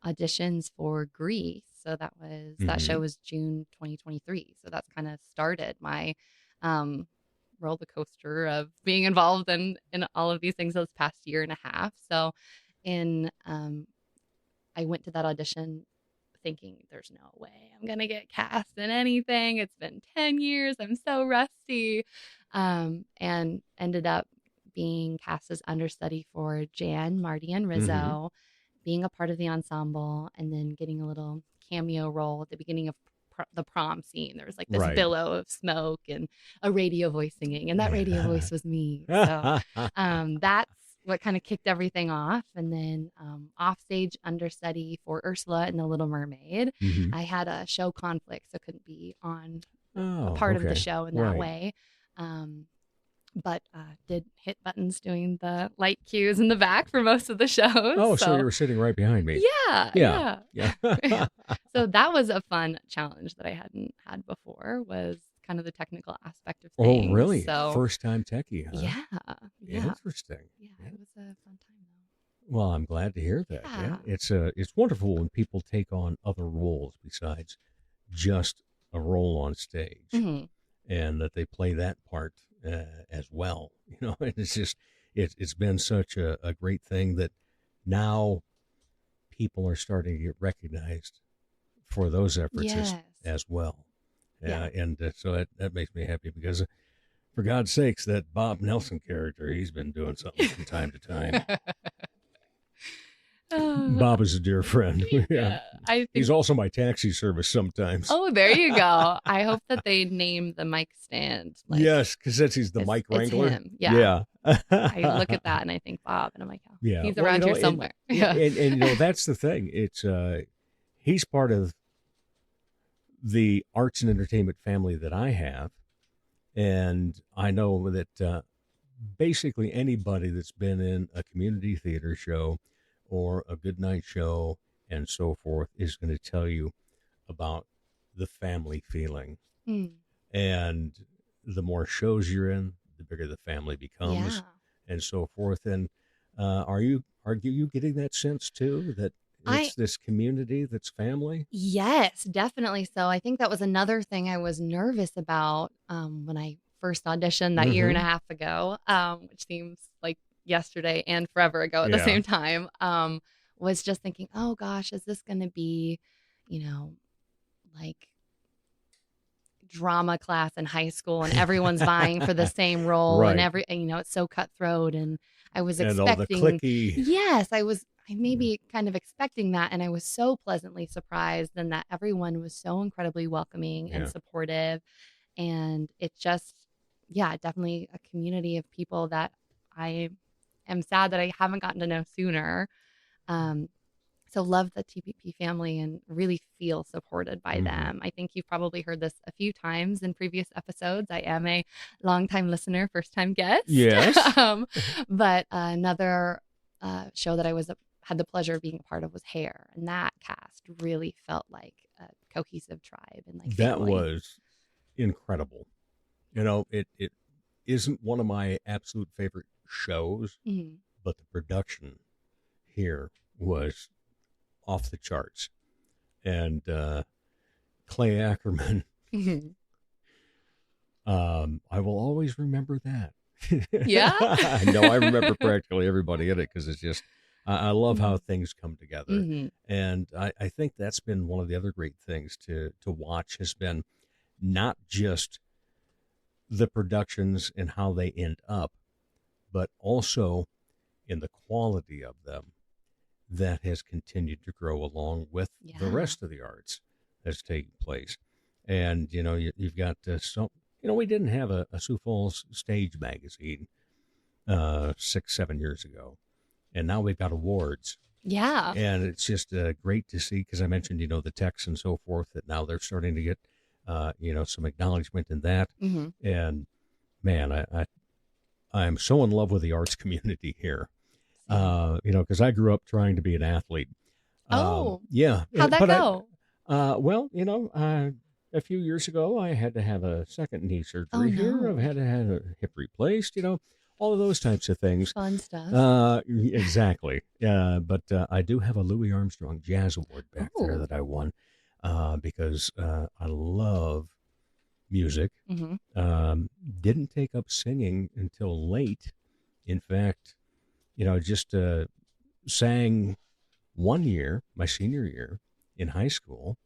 auditions for Grease. So that show was June 2023. So that's kind of started my roller coaster of being involved in all of these things this past year and a half. So I went to that audition thinking there's no way I'm going to get cast in anything. It's been 10 years. I'm so rusty. And ended up being cast as understudy for Jan, Marty, and Rizzo, being a part of the ensemble, and then getting a little cameo role at the beginning of the prom scene. There was like this billow of smoke and a radio voice singing, and that radio voice was me. So that's what kind of kicked everything off. And then offstage understudy for Ursula in The Little Mermaid. I had a show conflict, so couldn't be on a part of the show in that way. But did hit buttons doing the light cues in the back for most of the shows. Oh, so you were sitting right behind me. Yeah. So that was a fun challenge that I hadn't had before, was kind of the technical aspect of things. Oh, really? So, first time techie, huh? Yeah. Interesting. Yeah, it was a fun time though. Well, I'm glad to hear that. Yeah. It's wonderful when people take on other roles besides just a role on stage, and that they play that part as well. You know, it's just it's been such a great thing that now people are starting to get recognized for those efforts as well. And so that makes me happy, because for God's sakes, that Bob Nelson character, he's been doing something from time to time. Bob is a dear friend. I think he's also my taxi service sometimes. Oh, there you go. I hope that they name the mic stand. Yes, because he's the mic wrangler. It's him. Yeah. I look at that and I think Bob, and I'm like, oh, he's around here somewhere. And that's the thing. It's he's part of the arts and entertainment family that I have, and I know that basically anybody that's been in a community theater show or a good night show and so forth is going to tell you about the family feeling. And the more shows you're in, the bigger the family becomes, and so forth. And are you getting that sense too, that it's this community that's family? Yes, definitely. So I think that was another thing I was nervous about when I first auditioned that year and a half ago, which seems like yesterday and forever ago at the same time, was just thinking, oh gosh, is this going to be, like drama class in high school and everyone's vying for the same role and it's so cutthroat, and I was expecting all the clicky. Yes, I may be kind of expecting that, and I was so pleasantly surprised, and that everyone was so incredibly welcoming and supportive, and it's just definitely a community of people that I am sad that I haven't gotten to know sooner. So love the TPP family and really feel supported by them. I think you've probably heard this a few times in previous episodes. I am a longtime listener, first time guest. Yes. But another show that I had the pleasure of being a part of was Hair, and that cast really felt like a cohesive tribe and like that family. Was incredible. It isn't one of my absolute favorite shows, but the production here was off the charts. And Clay Ackerman, I will always remember that. Yeah? I remember practically everybody in it, because it's just, I love how things come together. And I think that's been one of the other great things to watch, has been not just the productions and how they end up, but also in the quality of them that has continued to grow along with the rest of the arts that's taking place. And, you've got we didn't have a Sioux Falls stage magazine 6-7 years ago. And now we've got awards. Yeah. And it's just great to see, because I mentioned, the techs and so forth, that now they're starting to get, some acknowledgement in that. And man, I'm so in love with the arts community here. Because I grew up trying to be an athlete. Yeah. How'd that go? A few years ago, I had to have a second knee surgery here. I've had to have a hip replaced, all of those types of things. Fun stuff. Exactly. But I do have a Louis Armstrong Jazz Award back there that I won, because I love music. Didn't take up singing until late. In fact, just sang one year, my senior year in high school.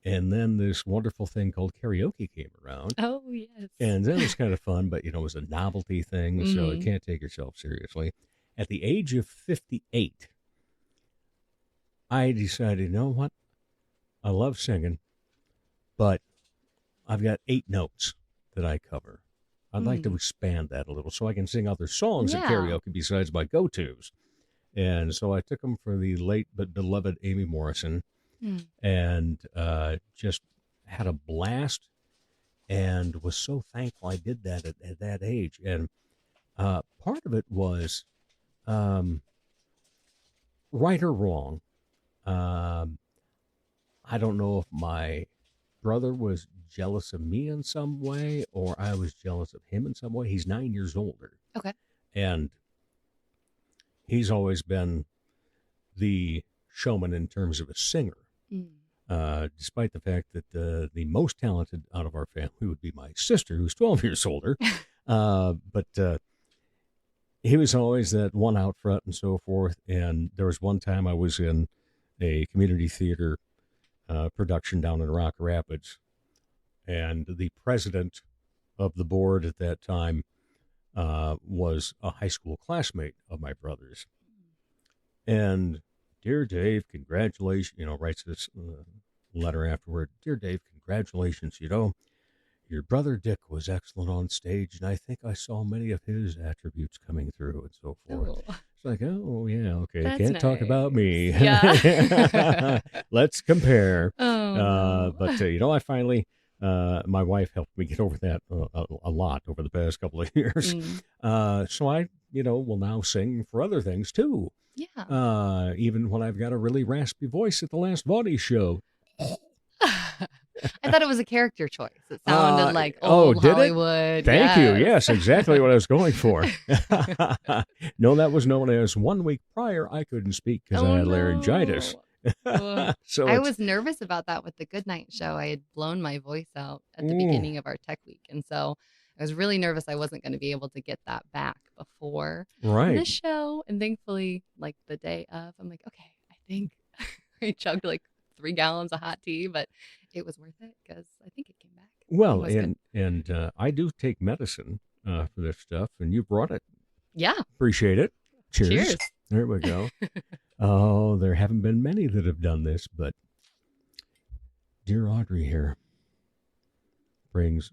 And then this wonderful thing called karaoke came around. Oh, yes. And that was kind of fun, but, it was a novelty thing, so you can't take yourself seriously. At the age of 58, I decided, you know what? I love singing, but I've got 8 notes that I cover. I'd like to expand that a little so I can sing other songs at karaoke besides my go-tos. And so I took them for the late but beloved Amy Morrison. And just had a blast and was so thankful I did that at that age. And part of it was, right or wrong, I don't know if my brother was jealous of me in some way or I was jealous of him in some way. He's 9 years older. Okay. And he's always been the showman in terms of a singer. Despite the fact that the most talented out of our family would be my sister, who's 12 years older. But he was always that one out front and so forth. And there was one time I was in a community theater production down in Rock Rapids. And the president of the board at that time was a high school classmate of my brother's. And Dear Dave, congratulations, writes this letter afterward. Dear Dave, congratulations, your brother Dick was excellent on stage, and I think I saw many of his attributes coming through and so forth. Oh. It's like, oh, yeah, okay, That's can't talk nice. about me. Yeah. Let's compare. Oh. But, I finally, my wife helped me get over that a lot over the past couple of years. So I, will now sing for other things, too. Yeah. Even when I've got a really raspy voice at the last Body Show. I thought it was a character choice. It sounded like old did Hollywood. It? Thank you. Yes, exactly what I was going for. No, that was known as 1 week prior I couldn't speak because I had laryngitis. So I was nervous about that with the Goodnight Show. I had blown my voice out at the beginning of our tech week. And so I was really nervous I wasn't going to be able to get that back before the show. And thankfully, like the day of, I'm like, okay, I think I chugged like 3 gallons of hot tea, but it was worth it because I think it came back. Well, and I do take medicine for this stuff, and you brought it. Yeah. Appreciate it. Cheers. Cheers. There we go. Oh, there haven't been many that have done this, but dear Audrey here brings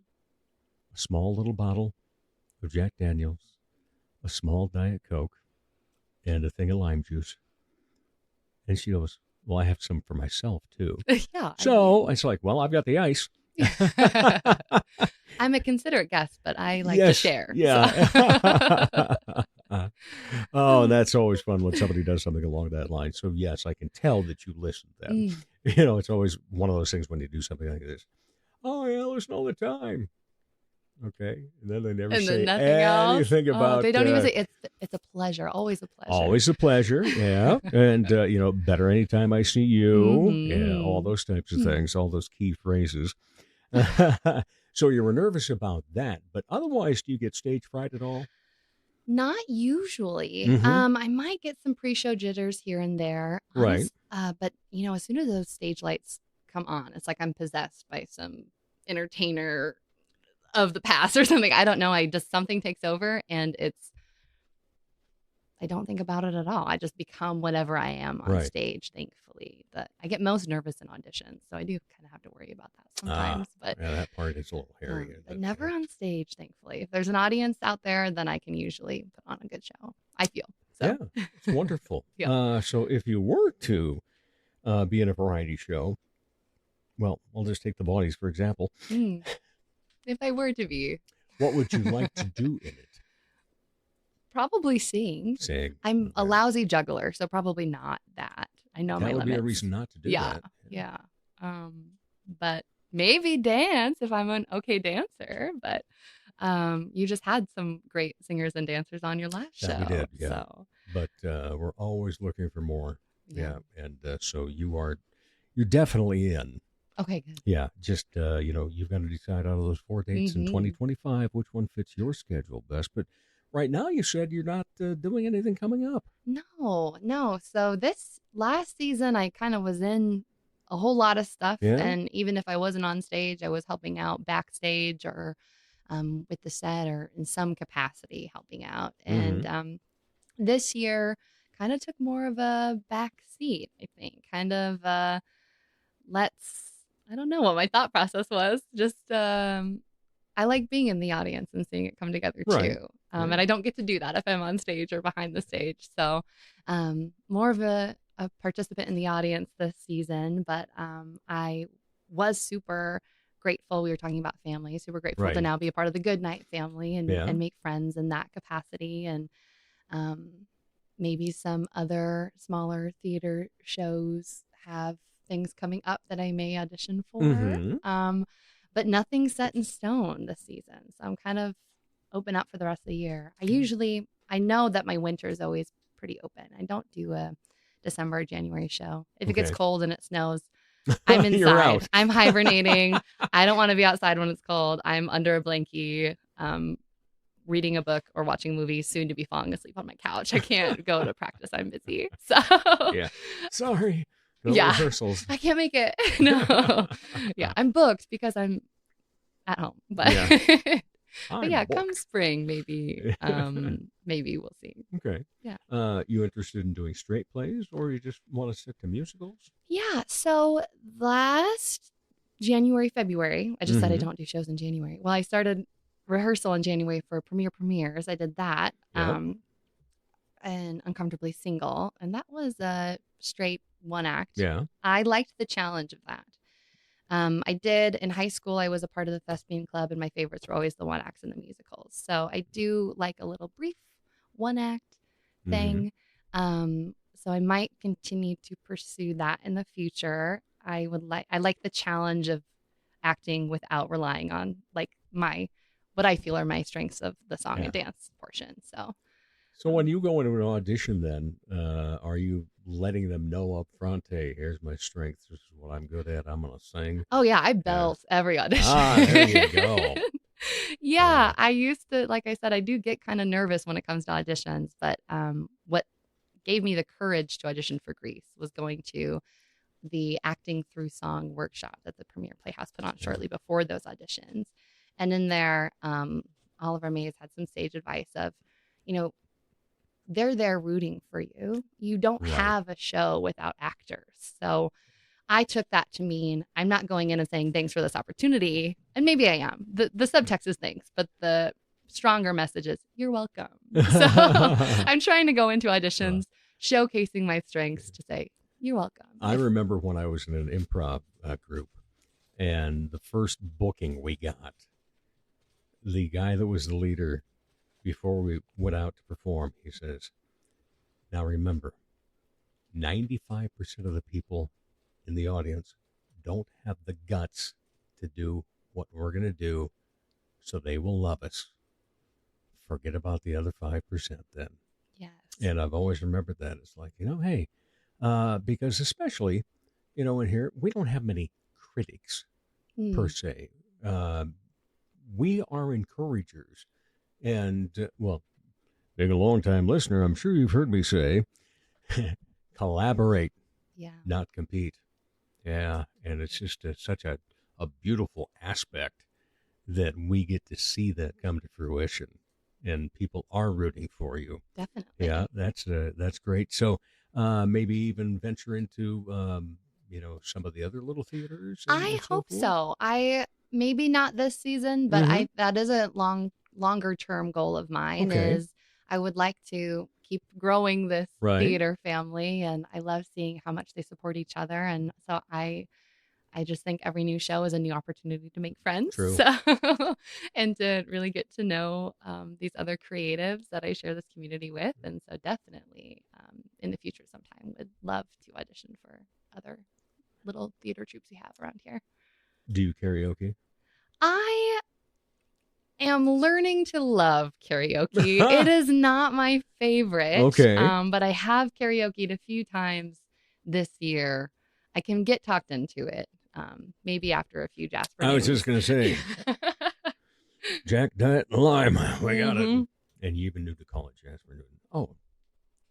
a small little bottle of Jack Daniels, a small Diet Coke, and a thing of lime juice. And she goes, well, I have some for myself, too. Yeah. So it's like, well, I've got the ice. I'm a considerate guest, but I like to share. Yeah. So. Oh, that's always fun when somebody does something along that line. So, yes, I can tell that you listen to them. It's always one of those things when you do something like this. Oh, yeah, I listen all the time. Okay. And then they never say anything about they don't even say it's a pleasure. Always a pleasure. Always a pleasure. Yeah. And, better anytime I see you. Yeah. All those types of things, all those key phrases. So you were nervous about that. But otherwise, do you get stage fright at all? Not usually. I might get some pre-show jitters here and there. Right. But, as soon as those stage lights come on, it's like I'm possessed by some entertainer of the past or something. I don't know. Something takes over and I don't think about it at all. I just become whatever I am on stage, thankfully. I get most nervous in auditions, so I do kind of have to worry about that sometimes. But yeah, that part is a little hairy. but never on stage, thankfully. If there's an audience out there, then I can usually put on a good show, I feel. So. Yeah, it's wonderful. Yeah. So if you were to be in a variety show, well, I'll just take the Bodies, for example. If I were to be. What would you like to do in it? Probably sing. I'm a lousy juggler, so probably not that. I know my limits. That would be a reason not to do that. Yeah. But maybe dance if I'm an okay dancer. But you just had some great singers and dancers on your last show. We did, yeah. So. But we're always looking for more. Yeah. And so you're definitely in. Okay, good. Yeah, just, you've got to decide out of those 4 dates in 2025 which one fits your schedule best. But right now you said you're not doing anything coming up. No. So this last season, I kind of was in a whole lot of stuff. Yeah. And even if I wasn't on stage, I was helping out backstage or with the set or in some capacity helping out. And this year kind of took more of a back seat, I think. Kind of I don't know what my thought process was. Just I like being in the audience and seeing it come together Right. too. And I don't get to do that if I'm on stage or behind the stage. So more of a participant in the audience this season. But I was super grateful. We were talking about family. Super grateful Right. to now be a part of the Goodnight family and, Yeah. and make friends in that capacity. And maybe some other smaller theater shows have things coming up that I may audition for. But nothing's set in stone this season. So I'm kind of open up for the rest of the year. I know that my winter is always pretty open. I don't do a December or January show. If it gets Okay. cold and it snows, I'm inside. You're out. I'm hibernating. I don't want to be outside when it's cold. I'm under a blankie, reading a book or watching a movie, soon to be falling asleep on my couch. I can't go to practice. I'm busy. So Yeah. Sorry. No Yeah. rehearsals. I can't make it. No. Yeah, I'm booked because I'm at home. But Yeah. but yeah, I'm come booked. spring, maybe maybe we'll see. Okay. Yeah. You interested in doing straight plays, or you just want to stick to musicals? Yeah. So last January, February, I just said I don't do shows in January. Well, I started rehearsal in January for premieres. I did that. Yep. And Uncomfortably Single. And that was a straight one act. Yeah. I liked the challenge of that. I did in high school. I was a part of the thespian club, and my favorites were always the one acts and the musicals. So I do like a little brief one act thing. So I might continue to pursue that in the future. I like the challenge of acting without relying on like what I feel are my strengths of the song and dance portion. So when you go into an audition, then are you letting them know up front, hey, here's my strengths. This is what I'm good at. I'm going to sing. Oh, yeah. I belt every audition. There you go. Yeah. I used to, like I said, I do get kind of nervous when it comes to auditions. But what gave me the courage to audition for Grease was going to the acting through song workshop that the Premier Playhouse put on shortly before those auditions. And in there, Oliver Mays had some stage advice of, they're there rooting for you. You don't have a show without actors. So I took that to mean I'm not going in and saying thanks for this opportunity. And maybe I am. The subtext is thanks, but the stronger message is you're welcome. So I'm trying to go into auditions, showcasing my strengths to say, you're welcome. I remember when I was in an improv group, and the first booking we got, the guy that was the leader, before we went out to perform, he says, now remember, 95% of the people in the audience don't have the guts to do what we're going to do, so they will love us. Forget about the other 5% then. Yes. And I've always remembered that. It's like, hey, because especially, in here, we don't have many critics per se. We are encouragers. And, being a long-time listener, I'm sure you've heard me say, collaborate, not compete. Yeah, and it's just such a beautiful aspect that we get to see that come to fruition, and people are rooting for you. Definitely. Yeah, that's great. So maybe even venture into, some of the other little theaters. I hope so. Maybe not this season, but that is a longer term goal of mine. Is I would like to keep growing this theater family, and I love seeing how much they support each other. And so I just think every new show is a new opportunity to make friends. True. So, and to really get to know these other creatives that I share this community with. And so definitely in the future sometime would love to audition for other little theater troupes we have around here. Do you karaoke? I am learning to love karaoke. It is not my favorite. Okay. But I have karaokeed a few times this year. I can get talked into it. maybe after a few Jasper. I was just going to say, Jack, Diet, and Lime. We got it. And you even knew to call it Jasper Newton. Oh,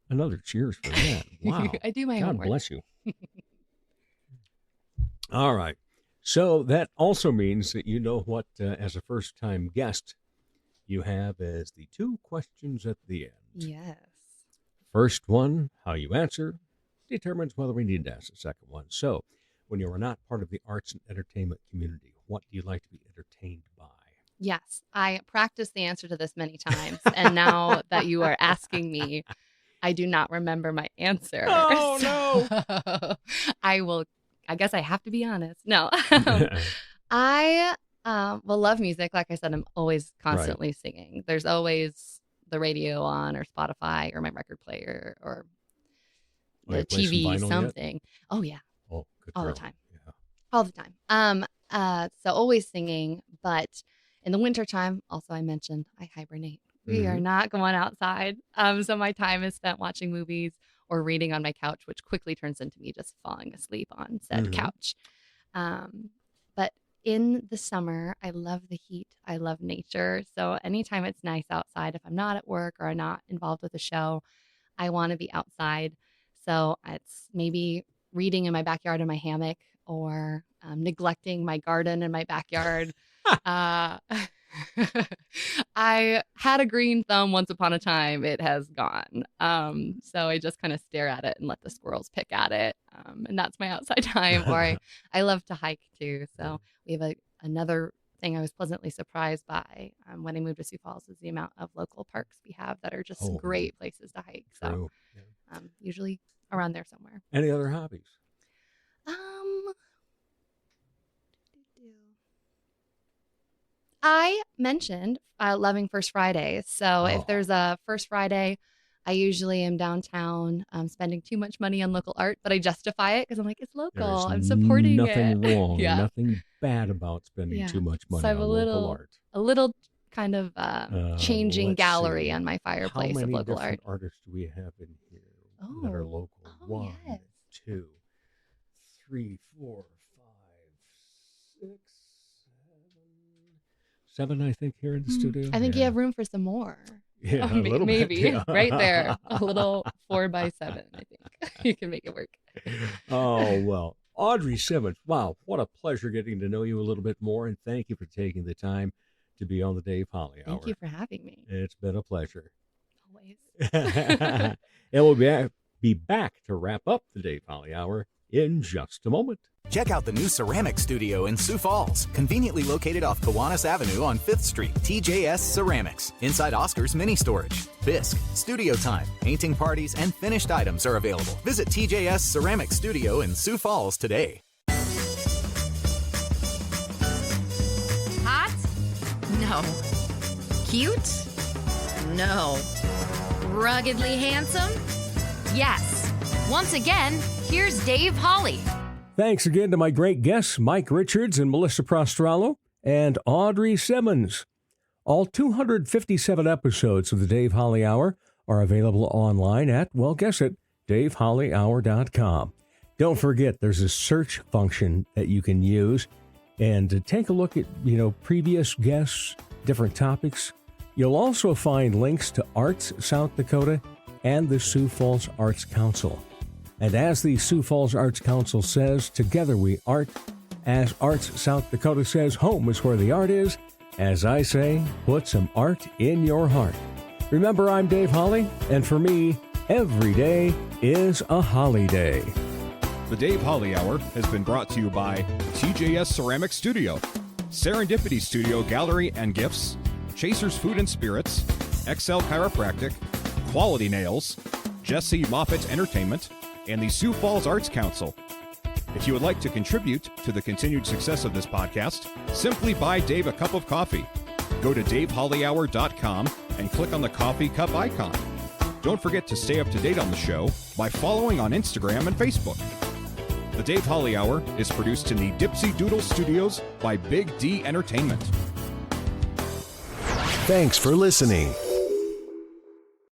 another cheers for that. Wow. I do my God homework. bless you. All right. So that also means that you know what, as a first-time guest, you have as the 2 questions at the end. Yes. First one, how you answer, determines whether we need to ask the second one. So, when you are not part of the arts and entertainment community, what do you like to be entertained by? Yes. I practiced the answer to this many times. And now that you are asking me, I do not remember my answer. Oh, no. I guess I have to be honest. No. I love music. Like I said, I'm always constantly singing. There's always the radio on or Spotify or my record player or the TV, something. Yet? Oh, yeah. Oh, good all girl. The time. Yeah. All the time. So always singing. But in the wintertime, also I mentioned I hibernate. We are not going outside. So my time is spent watching movies or reading on my couch, which quickly turns into me just falling asleep on said couch. But in the summer, I love the heat. I love nature. So anytime it's nice outside, if I'm not at work or I'm not involved with a show, I want to be outside. So it's maybe reading in my backyard in my hammock or neglecting my garden in my backyard. I had a green thumb once upon a time. It has gone. So I just kind of stare at it and let the squirrels pick at it. And that's my outside time. Or I love to hike too. So we have another thing I was pleasantly surprised by when I moved to Sioux Falls is the amount of local parks we have that are just great places to hike. True. So usually around there somewhere. Any other hobbies? I mentioned loving First Fridays. So if there's a First Friday, I usually am downtown spending too much money on local art, but I justify it because I'm like, it's local. I'm supporting nothing it. Wrong, nothing bad about spending too much money on local art. A little kind of changing gallery on my fireplace of local art. How many different artists do we have in here that are local? 1, 2, 3, 4, 5, 6, 7, I think, here in the studio. I think you have room for some more. Yeah, a little maybe bit, yeah. right there, a little 4x7. I think you can make it work. Oh well, Audrey Simmons. Wow, what a pleasure getting to know you a little bit more, and thank you for taking the time to be on the Dave Holly Hour. Thank you for having me. It's been a pleasure. Always. And we'll be back to wrap up the Dave Holly Hour in just a moment. Check out the new ceramic studio in Sioux Falls, conveniently located off Kiwanis Avenue on 5th Street. TJS Ceramics, inside Oscar's Mini Storage. Bisque, studio time, painting parties, and finished items are available. Visit TJS Ceramic Studio in Sioux Falls today. Hot? No. Cute? No. Ruggedly handsome? Yes. Once again, here's Dave Holly. Thanks again to my great guests, Mike Richards and Melissa Prostrollo, and Audrey Simmons. All 257 episodes of the Dave Holly Hour are available online at, well, guess it, DaveHollyHour.com. Don't forget, there's a search function that you can use, and to take a look at, previous guests, different topics. You'll also find links to Arts South Dakota and the Sioux Falls Arts Council. And as the Sioux Falls Arts Council says, together we art. As Arts South Dakota says, home is where the art is. As I say, put some art in your heart. Remember, I'm Dave Holly, and for me, every day is a holiday. The Dave Holly Hour has been brought to you by TJS Ceramic Studio, Serendipity Studio Gallery and Gifts, Chasers Food and Spirits, XL Chiropractic, Quality Nails, Jesse Moffitt Entertainment, and the Sioux Falls Arts Council. If you would like to contribute to the continued success of this podcast, simply buy Dave a cup of coffee. Go to DaveHollyHour.com and click on the coffee cup icon. Don't forget to stay up to date on the show by following on Instagram and Facebook. The Dave Holly Hour is produced in the Dipsy Doodle Studios by Big D Entertainment. Thanks for listening.